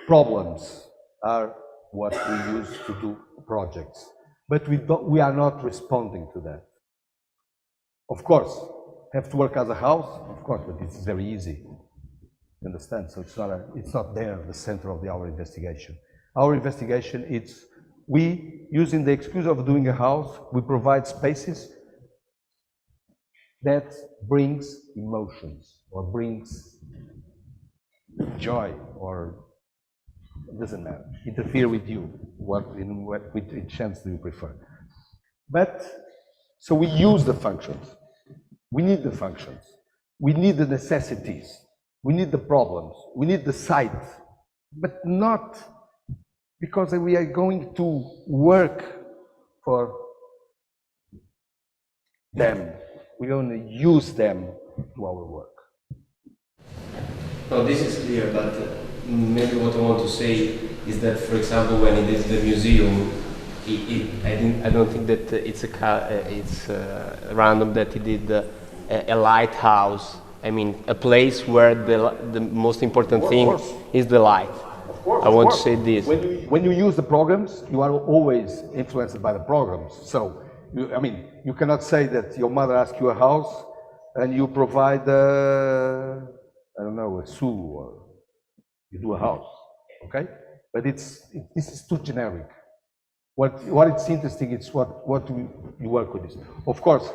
problems are what we use to do projects, but we are not responding to that. Of course, have to work as a house, of course, but it's very easy. You understand? So it's not there, the center of our investigation. Our investigation is we, using the excuse of doing a house, we provide spaces that brings emotions or brings joy, or it doesn't matter, interfere with you, which chance do you prefer? But, so we use the functions. We need the functions. We need the necessities. We need the problems. We need the site. But not because we are going to work for them. We're going to use them to our work. No, this is clear, but maybe what I want to say is that, for example, when it is the museum, I don't think that it's random that he did a lighthouse. I mean, a place where the most important thing is the light. I want to say this. When you use the programs, you are always influenced by the programs. So, you cannot say that your mother asks you a house and you provide, I don't know, a zoo. You do a house, okay? But this is too generic. What it's interesting is what you work with this. Of course,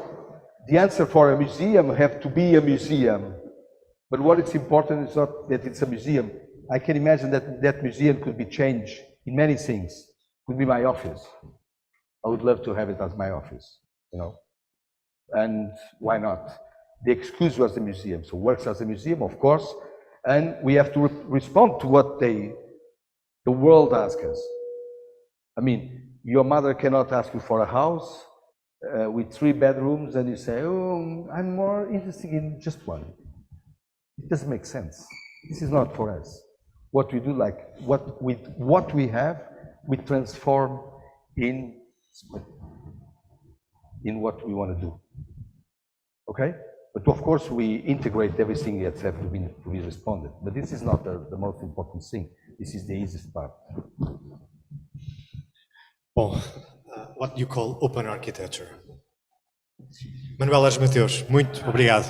the answer for a museum have to be a museum. But what is important is not that it's a museum. I can imagine that that museum could be changed in many things. It could be my office. I would love to have it as my office, you know. And why not? The excuse was the museum, so works as a museum, of course, and we have to respond to what the world asks us. I mean, your mother cannot ask you for a house with 3 bedrooms, and you say, oh, I'm more interested in just one. It doesn't make sense. This is not for us. What we do, like with what we have, we transform in what we want to do. Okay? But of course, we integrate everything that has to be responded. But this is not the most important thing. This is the easiest part. Bom, what you call open architecture. Manuel Aires Mateus, muito obrigado.